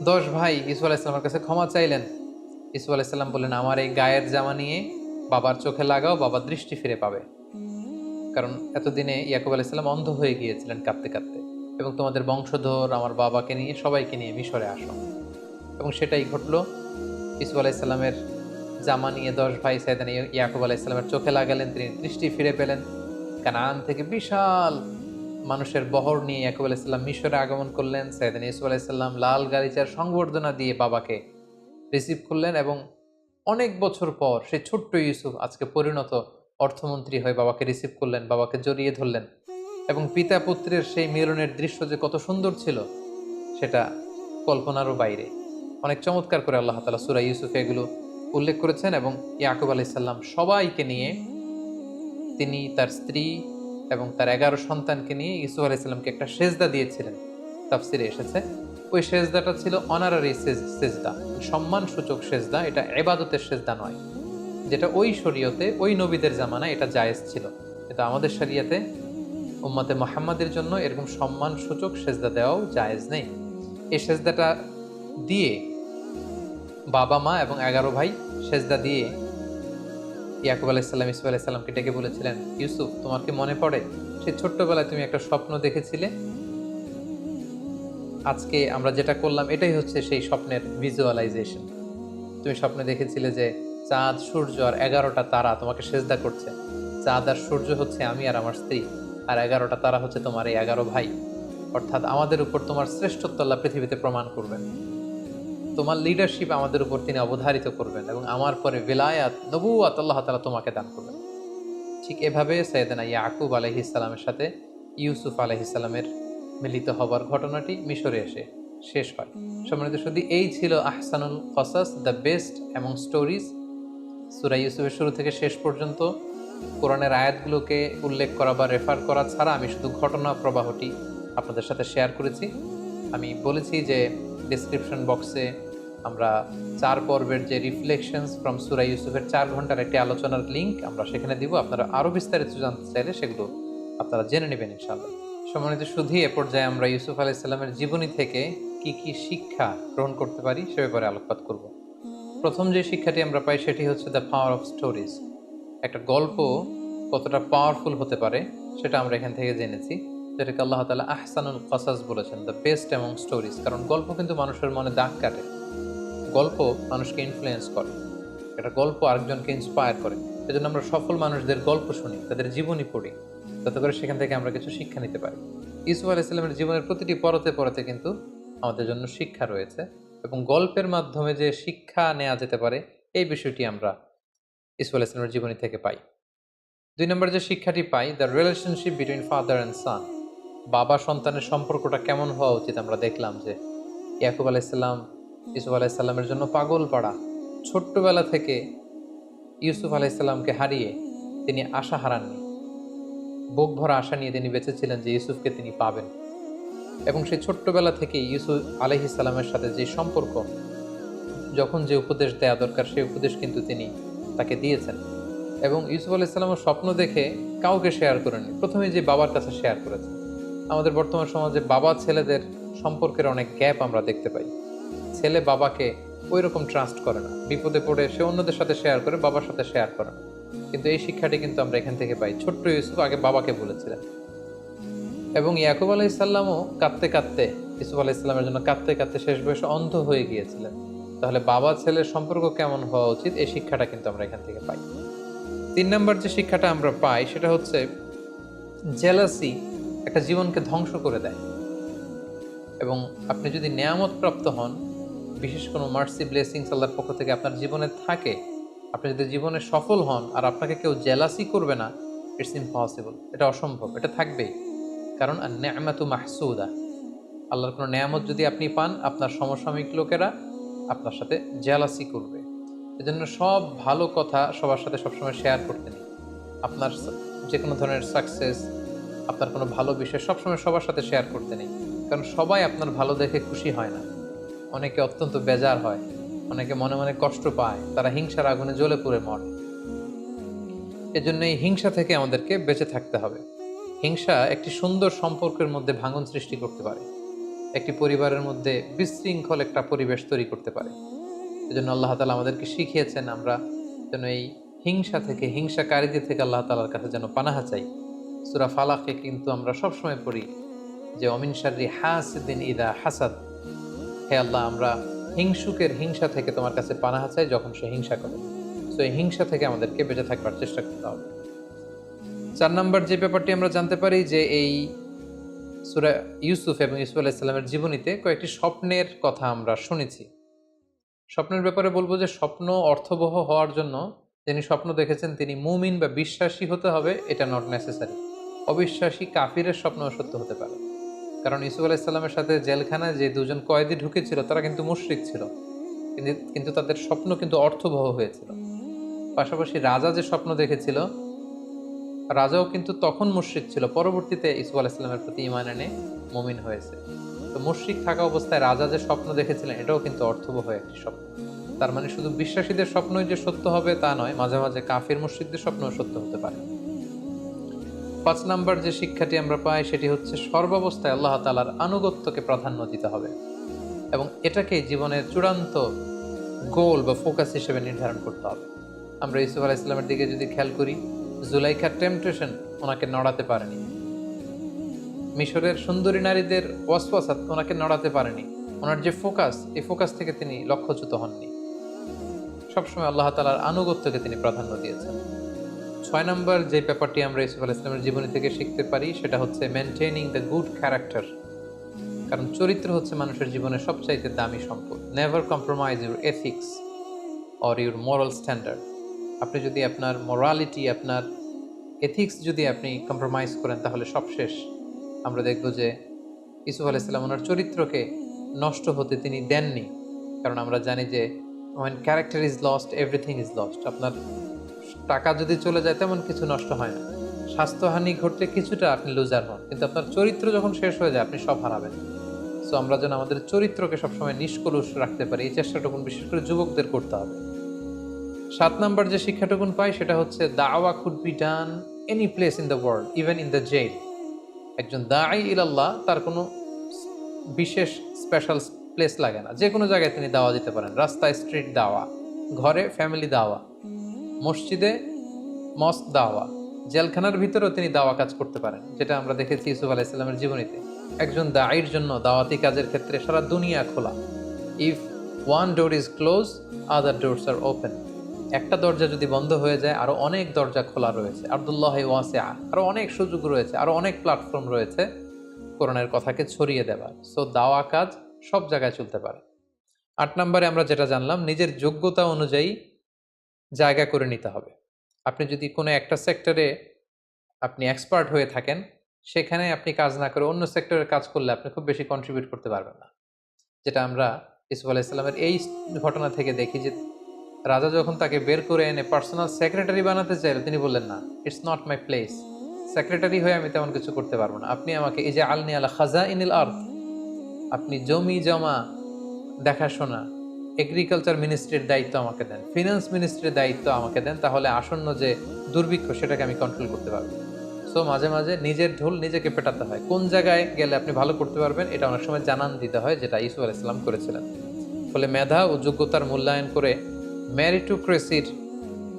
10 ভাই ইউসুফ আলাইহিস সালামের কাছে ক্ষমা চাইলেন। ইউসুফ আলাইহিস সালাম বললেন, আমার এই গায়ের জামা নিয়ে বাবার চোখে লাগাও, বাবা দৃষ্টি ফিরে পাবে। কারণ এতদিনে ইয়াকুব আলাইহিস সালাম অন্ধ হয়ে গিয়েছিলেন কাঁদতে কাঁদতে। এবং তোমাদের বংশধর আমার বাবাকে নিয়ে, সবাইকে নিয়ে মিশরে আসো। এবং সেটাই ঘটলো। ইউসুফ আলাইহিস সালামের জামা নিয়ে 10 ভাই সাইয়েদনা ইয়াকুব আলাইহিস সালামের চোখে লাগালেন, তিনি দৃষ্টি ফিরে পেলেন। কানান থেকে বিশাল মানুষের বহর নিয়ে ইয়াকুব আলাইহিস সালাম মিশরে আগমন করলেন। সাইয়েদনা ইউসুফ আলাইহিস সালাম লাল গালিচার সংবর্ধনা দিয়ে বাবাকে রিসিভ করলেন। এবং অনেক বছর পর সেই ছোট্ট ইউসুফ আজকে পরিণত অর্থমন্ত্রী হয়ে বাবাকে রিসিভ করলেন, বাবাকে জড়িয়ে ধরলেন। এবং পিতা পুত্রের সেই মিলনের দৃশ্য যে কত সুন্দর ছিল সেটা কল্পনারও বাইরে। অনেক চমৎকার করে আল্লাহ তাআলা সূরা ইউসুফে এগুলো উল্লেখ করেছেন। এবং ইয়াকুব আলাইহিস সালাম সবাইকে নিয়ে, তিনি তার স্ত্রী এবং তার 11 সন্তানকে নিয়ে ইউসুফ আলাইহিস সালামকে একটা সেজদা দিয়েছিলেন। তাফসিরে এসেছে ওই সেজদাটা ছিল অনারারি সেজদা, সম্মানসূচক সেজদা। এটা ইবাদতের সেজদা নয়, যেটা ওই শরীয়তে, ওই নবীদের জামানায় এটা জায়েজ ছিল। কিন্তু আমাদের শরীয়তে উম্মতে মুহাম্মাদের জন্য এরকম সম্মানসূচক সেজদা দেওয়াও জায়েজ নেই। এই সেজদাটা দিয়ে বাবা মা এবং 11 ভাই সেজদা দিয়ে ইয়াকুব আলাইহিস সালাম ইউসুফ আলাইহিস সালামকে ডেকে বলেছিলেন, ইউসুফ, তোমার কি মনে পড়ে সেই ছোট্টবেলায় তুমি একটা স্বপ্ন দেখেছিলে? আজকে আমরা যেটা করলাম এটাই হচ্ছে সেই স্বপ্নের ভিজুয়ালাইজেশন। তুমি স্বপ্নে দেখেছিলে যে চাঁদ, সূর্য আর 11টা তারা তোমাকে সেজদা করছে। চাঁদ আর সূর্য হচ্ছে আমি আর আমার স্ত্রী, আর 11টা তারা হচ্ছে তোমার এই 11 ভাই। অর্থাৎ আমাদের উপর তোমার শ্রেষ্ঠত্ব আল্লাহ পৃথিবীতে প্রমাণ করবেন। তোমার লিডারশিপ আমাদের উপর তিনি অবধারিত করবেন এবং আমার পরে ভিলায়াত, নবুয়াত আল্লাহ তাআলা তোমাকে দান করবেন। ঠিক এভাবে সাইয়েদনা ইয়াকুব আলাইহিস সালামের সাথে ইউসুফ আলাইহিস সালামের মিলিত হবার ঘটনাটি মিশরে এসে শেষ হয়। সম্মানিত শুধু এই ছিল আহসানুল কসাস, দ্য বেস্ট অ্যামং স্টোরিজ। সূরা ইউসুফের শুরু থেকে শেষ পর্যন্ত কোরআনের আয়াতগুলোকে উল্লেখ করা বা রেফার করা ছাড়া আমি শুধু ঘটনা প্রবাহটি আপনাদের সাথে শেয়ার করেছি। আমি বলেছি যে ডেসক্রিপশন বক্সে আমরা 4 পর্বের যে রিফ্লেকশনস ফ্রম সূরা ইউসুফের 4 ঘন্টার একটি আলোচনার লিঙ্ক আমরা সেখানে দিব। আপনারা আরও বিস্তারিত জানতে চাইলে সেগুলো আপনারা জেনে নেবেন ইনশাআল্লাহ। সম্মানিত শুধু এ পর্যায়ে আমরা ইউসুফ আলাইহিস সালামের জীবনী থেকে কি কি শিক্ষা গ্রহণ করতে পারি সে ব্যাপারে আলোকপাত করব। প্রথম যে শিক্ষাটি আমরা পাই সেটি হচ্ছে দ্য পাওয়ার অফ স্টোরিজ। একটা গল্প কতটা পাওয়ারফুল হতে পারে সেটা আমরা এখান থেকে জেনেছি, যেটাকে আল্লাহ তাআলা আহসানুল কসাস বলেছেন, দ্য বেস্ট অ্যামং স্টোরিজ। কারণ গল্প কিন্তু মানুষের মনে দাগ কাটে, গল্প মানুষকে ইনফ্লুয়েন্স করে, একটা গল্প আরেকজনকে ইন্সপায়ার করে। সেজন্য আমরা সফল মানুষদের গল্প শুনি, তাদের জীবনী পড়ি, যাতে করে সেখান থেকে আমরা কিছু শিক্ষা নিতে পারি। ইউসুফ আলাইহিস সালামের জীবনের প্রতিটি পরতে পরতে কিন্তু আমাদের জন্য শিক্ষা রয়েছে এবং গল্পের মাধ্যমে যে শিক্ষা নেওয়া যেতে পারে এই বিষয়টি আমরা ইউসুফ আলাইহিস সালামের জীবনী থেকে পাই। 2 নম্বর যে শিক্ষাটি পাই, the relationship between father and son. বাবা সন্তানের সম্পর্কটা কেমন হওয়া উচিত আমরা দেখলাম যে ইয়াকুব আলাইহিস সালাম ইউসুফ আলাইহিস সালামের জন্য পাগল পাড়া। ছোট্টবেলা থেকে ইউসুফ আলাইহিসসালামকে হারিয়ে তিনি আশা হারাননি। বুক ভরা আশা নিয়ে তিনি বেঁচেছিলেন যে ইউসুফকে তিনি পাবেন। এবং সেই ছোট্টবেলা থেকেই ইউসুফ আলাইহিসসালামের সাথে যে সম্পর্ক, যখন যে উপদেশ দেয়া দরকার সেই উপদেশ কিন্তু তিনি তাকে দিয়েছেন। এবং ইউসুফ আলাইহিসসালামের স্বপ্ন দেখে কাউকে শেয়ার করেননি, প্রথমে যে বাবার কাছে শেয়ার করেছেন। আমাদের বর্তমান সমাজে বাবা ছেলেদের সম্পর্কের অনেক গ্যাপ আমরা দেখতে পাই। ছেলে বাবাকে ওই রকম ট্রাস্ট করে না, বিপদে পড়ে সে অন্যদের সাথে শেয়ার করে, বাবার সাথে শেয়ার করে না। কিন্তু এই শিক্ষাটি কিন্তু আমরা এখান থেকে পাই। ছোট্ট ইউসুফ আগে বাবাকে বলেছিলেন, এবং ইয়াকুব আলাইহিসসালামও কাঁদতে কাঁদতে, ইউসুফ আলাইহিসসালামের জন্য কাঁদতে কাঁদতে শেষ বয়সে অন্ধ হয়ে গিয়েছিলেন। তাহলে বাবা ছেলের সম্পর্ক কেমন হওয়া উচিত, এই শিক্ষাটা কিন্তু আমরা এখান থেকে পাই। ৩ নম্বর যে শিক্ষাটা আমরা পাই সেটা হচ্ছে জেলাসি একটা জীবনকে ধ্বংস করে দেয়। এবং আপনি যদি নেয়ামত প্রাপ্ত হন, বিশেষ কোনো মার্সি ব্লেসিংস আল্লাহর পক্ষ থেকে আপনার জীবনে থাকে, আপনি যদি জীবনে সফল হন আর আপনাকে কেউ জেলাসি করবে না, ইটস ইম্পসিবল, এটা অসম্ভব, এটা থাকবেই। কারণ আর নেয়ামাতু মাহসুদা, আল্লাহর কোনো নেয়ামত যদি আপনি পান, আপনার সমসাময়িক লোকেরা আপনার সাথে জেলাসি করবে। এজন্য সব ভালো কথা সবার সাথে সবসময় শেয়ার করতে নেই। আপনার যে কোনো ধরনের সাকসেস, আপনার কোনো ভালো বিষয় সবসময় সবার সাথে শেয়ার করতে নেই। কারণ সবাই আপনার ভালো দেখে খুশি হয় না, অনেকে অত্যন্ত বেজার হয়, অনেকে মনে মনে কষ্ট পায়, তারা হিংসার আগুনে জ্বলে পুড়ে মরে। এজন্য এই হিংসা থেকে আমাদেরকে বেঁচে থাকতে হবে। হিংসা একটি সুন্দর সম্পর্কের মধ্যে ভাঙন সৃষ্টি করতে পারে, একটি পরিবারের মধ্যে বিশৃঙ্খল একটা পরিবেশ তৈরি করতে পারে। এজন্য আল্লাহ তাআলা আমাদেরকে শিখিয়েছেন আমরা যেন এই হিংসা থেকে, হিংসাকারীদের থেকে আল্লাহ তাআলার কাছে যেন পানাহা চাই। সূরা ফালাকে কিন্তু আমরা সবসময় পড়ি যে অমিন শাররি হাসিদিন ইদা হাসাদ, হে আল্লাহ আমরা হিংসুকের হিংসা থেকে তোমার কাছে পানাহা চাই যখন সে হিংসা করে। তো এই হিংসা থেকে আমাদেরকে বেঁচে থাকবার চেষ্টা করতে হবে। ৪ নম্বর যে ব্যাপারটি আমরা জানতে পারি যে এই সূরা ইউসুফ এবং ইউসুফ আলাইহিস সালামের জীবনীতে কয়েকটি স্বপ্নের কথা আমরা শুনেছি। স্বপ্নের ব্যাপারে বলবো যে স্বপ্ন অর্থবহ হওয়ার জন্য যিনি স্বপ্ন দেখেছেন তিনি মুমিন বা বিশ্বাসী হতে হবে, এটা নট নেসেসারি। অবিশ্বাসী কাফিরের স্বপ্ন সত্য হতে পারে। কারণ ইউসুফ আলাইহিস সালামের সাথে জেলখানায় যে দুজন কয়েদি ঢুকেছিল তারা কিন্তু মুশরিক ছিল, কিন্তু তাদের স্বপ্ন কিন্তু অর্থবহ হয়েছিল। পাশাপাশি রাজা যে স্বপ্ন দেখেছিল, রাজাও কিন্তু তখন মুশরিক ছিল, পরবর্তীতে ইউসুফ আলাইহিস সালামের প্রতি ঈমান এনে মুমিন হয়েছে। তো মুশরিক থাকা অবস্থায় রাজা যে স্বপ্ন দেখেছিলেন এটাও কিন্তু অর্থবহ একটি স্বপ্ন। তার মানে শুধু বিশ্বাসীদের স্বপ্নই যে সত্য হবে তা নয়, মাঝে মাঝে কাফির মুশরিকদের স্বপ্নও সত্য হতে পারে। ৫ নাম্বার যে শিক্ষাটি আমরা পাই সেটি হচ্ছে সর্বাবস্থায় আল্লাহ তাআলার আনুগত্যকে প্রাধান্য দিতে হবে, এবং এটাকে জীবনের চূড়ান্ত গোল বা ফোকাস হিসেবে নির্ধারণ করতে হবে। আমরা ইউসুফ আলাইহিস সালামের দিকে যদি খেয়াল করি, জুলাইখার টেম্পটেশন ওনাকে নড়াতে পারেনি, মিশরের সুন্দরী নারীদের ওয়াসওয়াসা ওনাকে নড়াতে পারেনি। ওনার যে ফোকাস, এই ফোকাস থেকে তিনি লক্ষ্যচ্যুত হননি। সবসময় আল্লাহ তাআলার আনুগত্যকে তিনি প্রাধান্য দিয়েছেন। ৬ নম্বর যে ব্যাপারটি আমরা ইউসুফ আলাইহিস সালামের জীবনী থেকে শিখতে পারি সেটা হচ্ছে মেনটেনিং দ্য গুড ক্যারেক্টার। কারণ চরিত্র হচ্ছে মানুষের জীবনের সবচাইতে দামি সম্পদ। Never compromise your ethics or your moral standard. আপনি যদি আপনার মোরালিটি, আপনার এথিক্স যদি আপনি কম্প্রোমাইজ করেন তাহলে সব শেষ। আমরা দেখব যে ইউসুফ আলাইহিস সালাম ওনার চরিত্রকে নষ্ট হতে তিনি দেননি। কারণ আমরা জানি যে when character is lost everything is lost। আপনার টাকা যদি চলে যায় তেমন কিছু নষ্ট হয় না, স্বাস্থ্যহানি ঘটলে কিছুটা আপনি লুজার হন, কিন্তু আপনার চরিত্র যখন শেষ হয়ে যায় আপনি সব হারাবেন। সো আমরা যেন আমাদের চরিত্রকে সবসময় নিষ্কলুষ রাখতে পারি, এই চেষ্টাটুকুন বিশেষ করে যুবকদের করতে হবে। ৭ নাম্বার যে শিক্ষাটুকুন পাই সেটা হচ্ছে দাওয়া could be done any place in the world, even in the jail. একজন দাঈ ইলাল্লাহ তার কোনো বিশেষ স্পেশাল প্লেস লাগে না, যে কোনো জায়গায় তিনি দাওয়া দিতে পারেন। রাস্তায় স্ট্রিট দাওয়া, ঘরে ফ্যামিলি দাওয়া, মসজিদে মস্ক দাওয়া, জেলখানার ভিতরেও তিনি দাওয়া কাজ করতে পারেন, যেটা আমরা দেখেছি ইউসুফ আলাইহিস সালামের জীবনীতে। একজন দাঈর জন্য দাওয়াতি কাজের ক্ষেত্রে সারা দুনিয়া খোলা। If one door is close, other doors are open. একটা দরজা যদি বন্ধ হয়ে যায় আরো অনেক দরজা খোলা রয়েছে। আব্দুল্লাহ ওয়াসিআ, আরো অনেক সুযোগ রয়েছে, আরো অনেক প্ল্যাটফর্ম রয়েছে কোরআনের কথাকে ছড়িয়ে দেওয়ার। সো দাওয়া কাজ সব জায়গায় চলতে পারে। ৮ নম্বরে আমরা যেটা জানলাম, নিজের যোগ্যতা অনুযায়ী জায়গা করে নিতে হবে। আপনি যদি কোনো একটা সেক্টরে আপনি এক্সপার্ট হয়ে থাকেন, সেখানে আপনি কাজ না করে অন্য সেক্টরে কাজ করলে আপনি খুব বেশি কন্ট্রিবিউট করতে পারবেন না। যেটা আমরা ইউসুফ আলাইহিস সালামের এই ঘটনা থেকে দেখি যে রাজা যখন তাকে বের করে এনে পার্সোনাল সেক্রেটারি বানাতে চাইল, তিনি বললেন না, it's not my place, secretary হয়ে আমি তেমন কিছু করতে পারবো না, আপনি আমাকে এই যে আলনি আলা খাজা ইনিল আর্থ, আপনি জমি জমা দেখাশোনা, এগ্রিকালচার মিনিস্ট্রির দায়িত্ব আমাকে দেন, ফিনান্স মিনিস্ট্রির দায়িত্ব আমাকে দেন, তাহলে আসন্ন যে দুর্ভিক্ষ সেটাকে আমি কন্ট্রোল করতে পারবো। সো মাঝে মাঝে নিজের ঢোল নিজেকে পেটাতে হয়, কোন জায়গায় গেলে আপনি ভালো করতে পারবেন এটা অনেক সময় জানান দিতে হয়, যেটা ইসুফ আলাইহিস সালাম করেছিলেন। ফলে মেধা ও যোগ্যতার মূল্যায়ন করে ম্যারিটোক্রেসির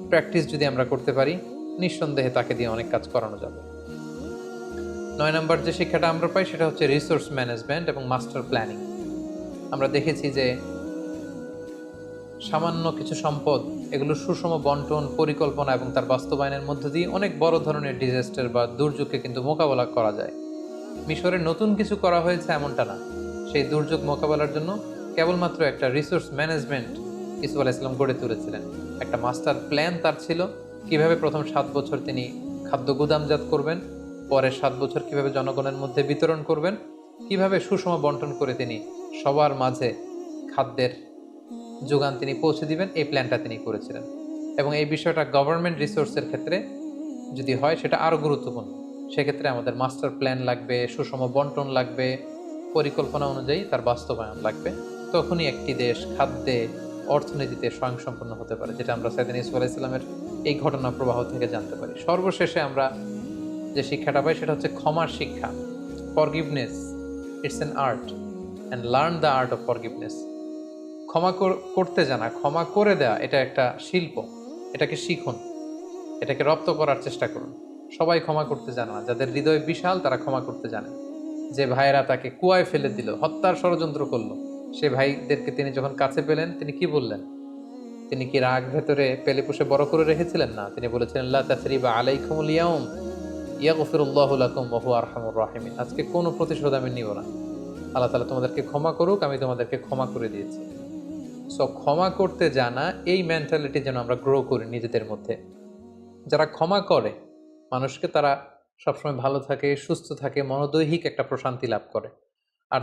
প্র্যাকটিস যদি আমরা করতে পারি, নিঃসন্দেহে তাকে দিয়ে অনেক কাজ করানো যাবে। ৯ নম্বর যে শিক্ষাটা আমরা পাই সেটা হচ্ছে রিসোর্স ম্যানেজমেন্ট এবং মাস্টার প্ল্যানিং। আমরা দেখেছি যে সামান্য কিছু সম্পদ, এগুলো সুষম বন্টন, পরিকল্পনা এবং তার বাস্তবায়নের মধ্য দিয়ে অনেক বড় ধরনের ডিজাস্টার বা দুর্যোগকে কিন্তু মোকাবেলা করা যায়। মিশরে নতুন কিছু করা হয়েছে এমনটা না, সেই দুর্যোগ মোকাবেলার জন্য কেবলমাত্র একটা রিসোর্স ম্যানেজমেন্ট ইসুফ আলাইহিস সালাম গড়ে তুলেছিলেন। একটা মাস্টার প্ল্যান তার ছিল, কিভাবে প্রথম ৭ বছর তিনি খাদ্য গুদামজাত করবেন, পরের ৭ বছর কিভাবে জনগণের মধ্যে বিতরণ করবেন, কিভাবে সুষম বন্টন করে তিনি সবার মাঝে খাদ্যের যোগান তিনি পৌঁছে দিবেন, এই প্ল্যানটা তিনি করেছিলেন। এবং এই বিষয়টা গভর্নমেন্ট রিসোর্সের ক্ষেত্রে যদি হয় সেটা আরও গুরুত্বপূর্ণ। সেক্ষেত্রে আমাদের মাস্টার প্ল্যান লাগবে, সুষম বন্টন লাগবে, পরিকল্পনা অনুযায়ী তার বাস্তবায়ন লাগবে। তখনই একটি দেশ খাদ্যে, অর্থনীতিতে স্বয়ংসম্পূর্ণ হতে পারে, যেটা আমরা সাইয়েদনা ইউসুফ আলাইহিস সালামের এই ঘটনা প্রবাহ থেকে জানতে পারি। সর্বশেষে আমরা যে শিক্ষাটা পাই সেটা হচ্ছে ক্ষমার শিক্ষা। Forgiveness, it's an art, and learn the art of forgiveness. ক্ষমা করতে জানা, ক্ষমা করে দেওয়া, এটা একটা শিল্প, এটাকে শিখুন, এটাকে রপ্ত করার চেষ্টা করুন। সবাই ক্ষমা করতে জানে না, যাদের হৃদয় বিশাল তারা ক্ষমা করতে জানে। যে ভাইয়েরা তাকে কুয়ায় ফেলে দিল, হত্যার ষড়যন্ত্র করলো, সে ভাইদেরকে তিনি যখন কাছে পেলেন তিনি কি বললেন? তিনি কি রাগ ভেতরে পেলে পুষে বড় করে রেখেছিলেন? না, তিনি বলেছিলেন লা তাসরিবা আলাইকুমুল ইয়াউম ইয়াগফিরুল্লাহু লাকুম ওয়া হুয়া আরহামুর রাহিমিন। আজকে কোনো প্রতিশোধ আমি নিব না, আল্লাহ তাআলা তোমাদেরকে ক্ষমা করুক, আমি তোমাদেরকে ক্ষমা করে দিয়েছি। সো ক্ষমা করতে জানা, এই মেন্টালিটি যেন আমরা গ্রো করি নিজেদের মধ্যে। যারা ক্ষমা করে মানুষকে, তারা সবসময় ভালো থাকে, সুস্থ থাকে, মনোদৈহিক একটা প্রশান্তি লাভ করে। আর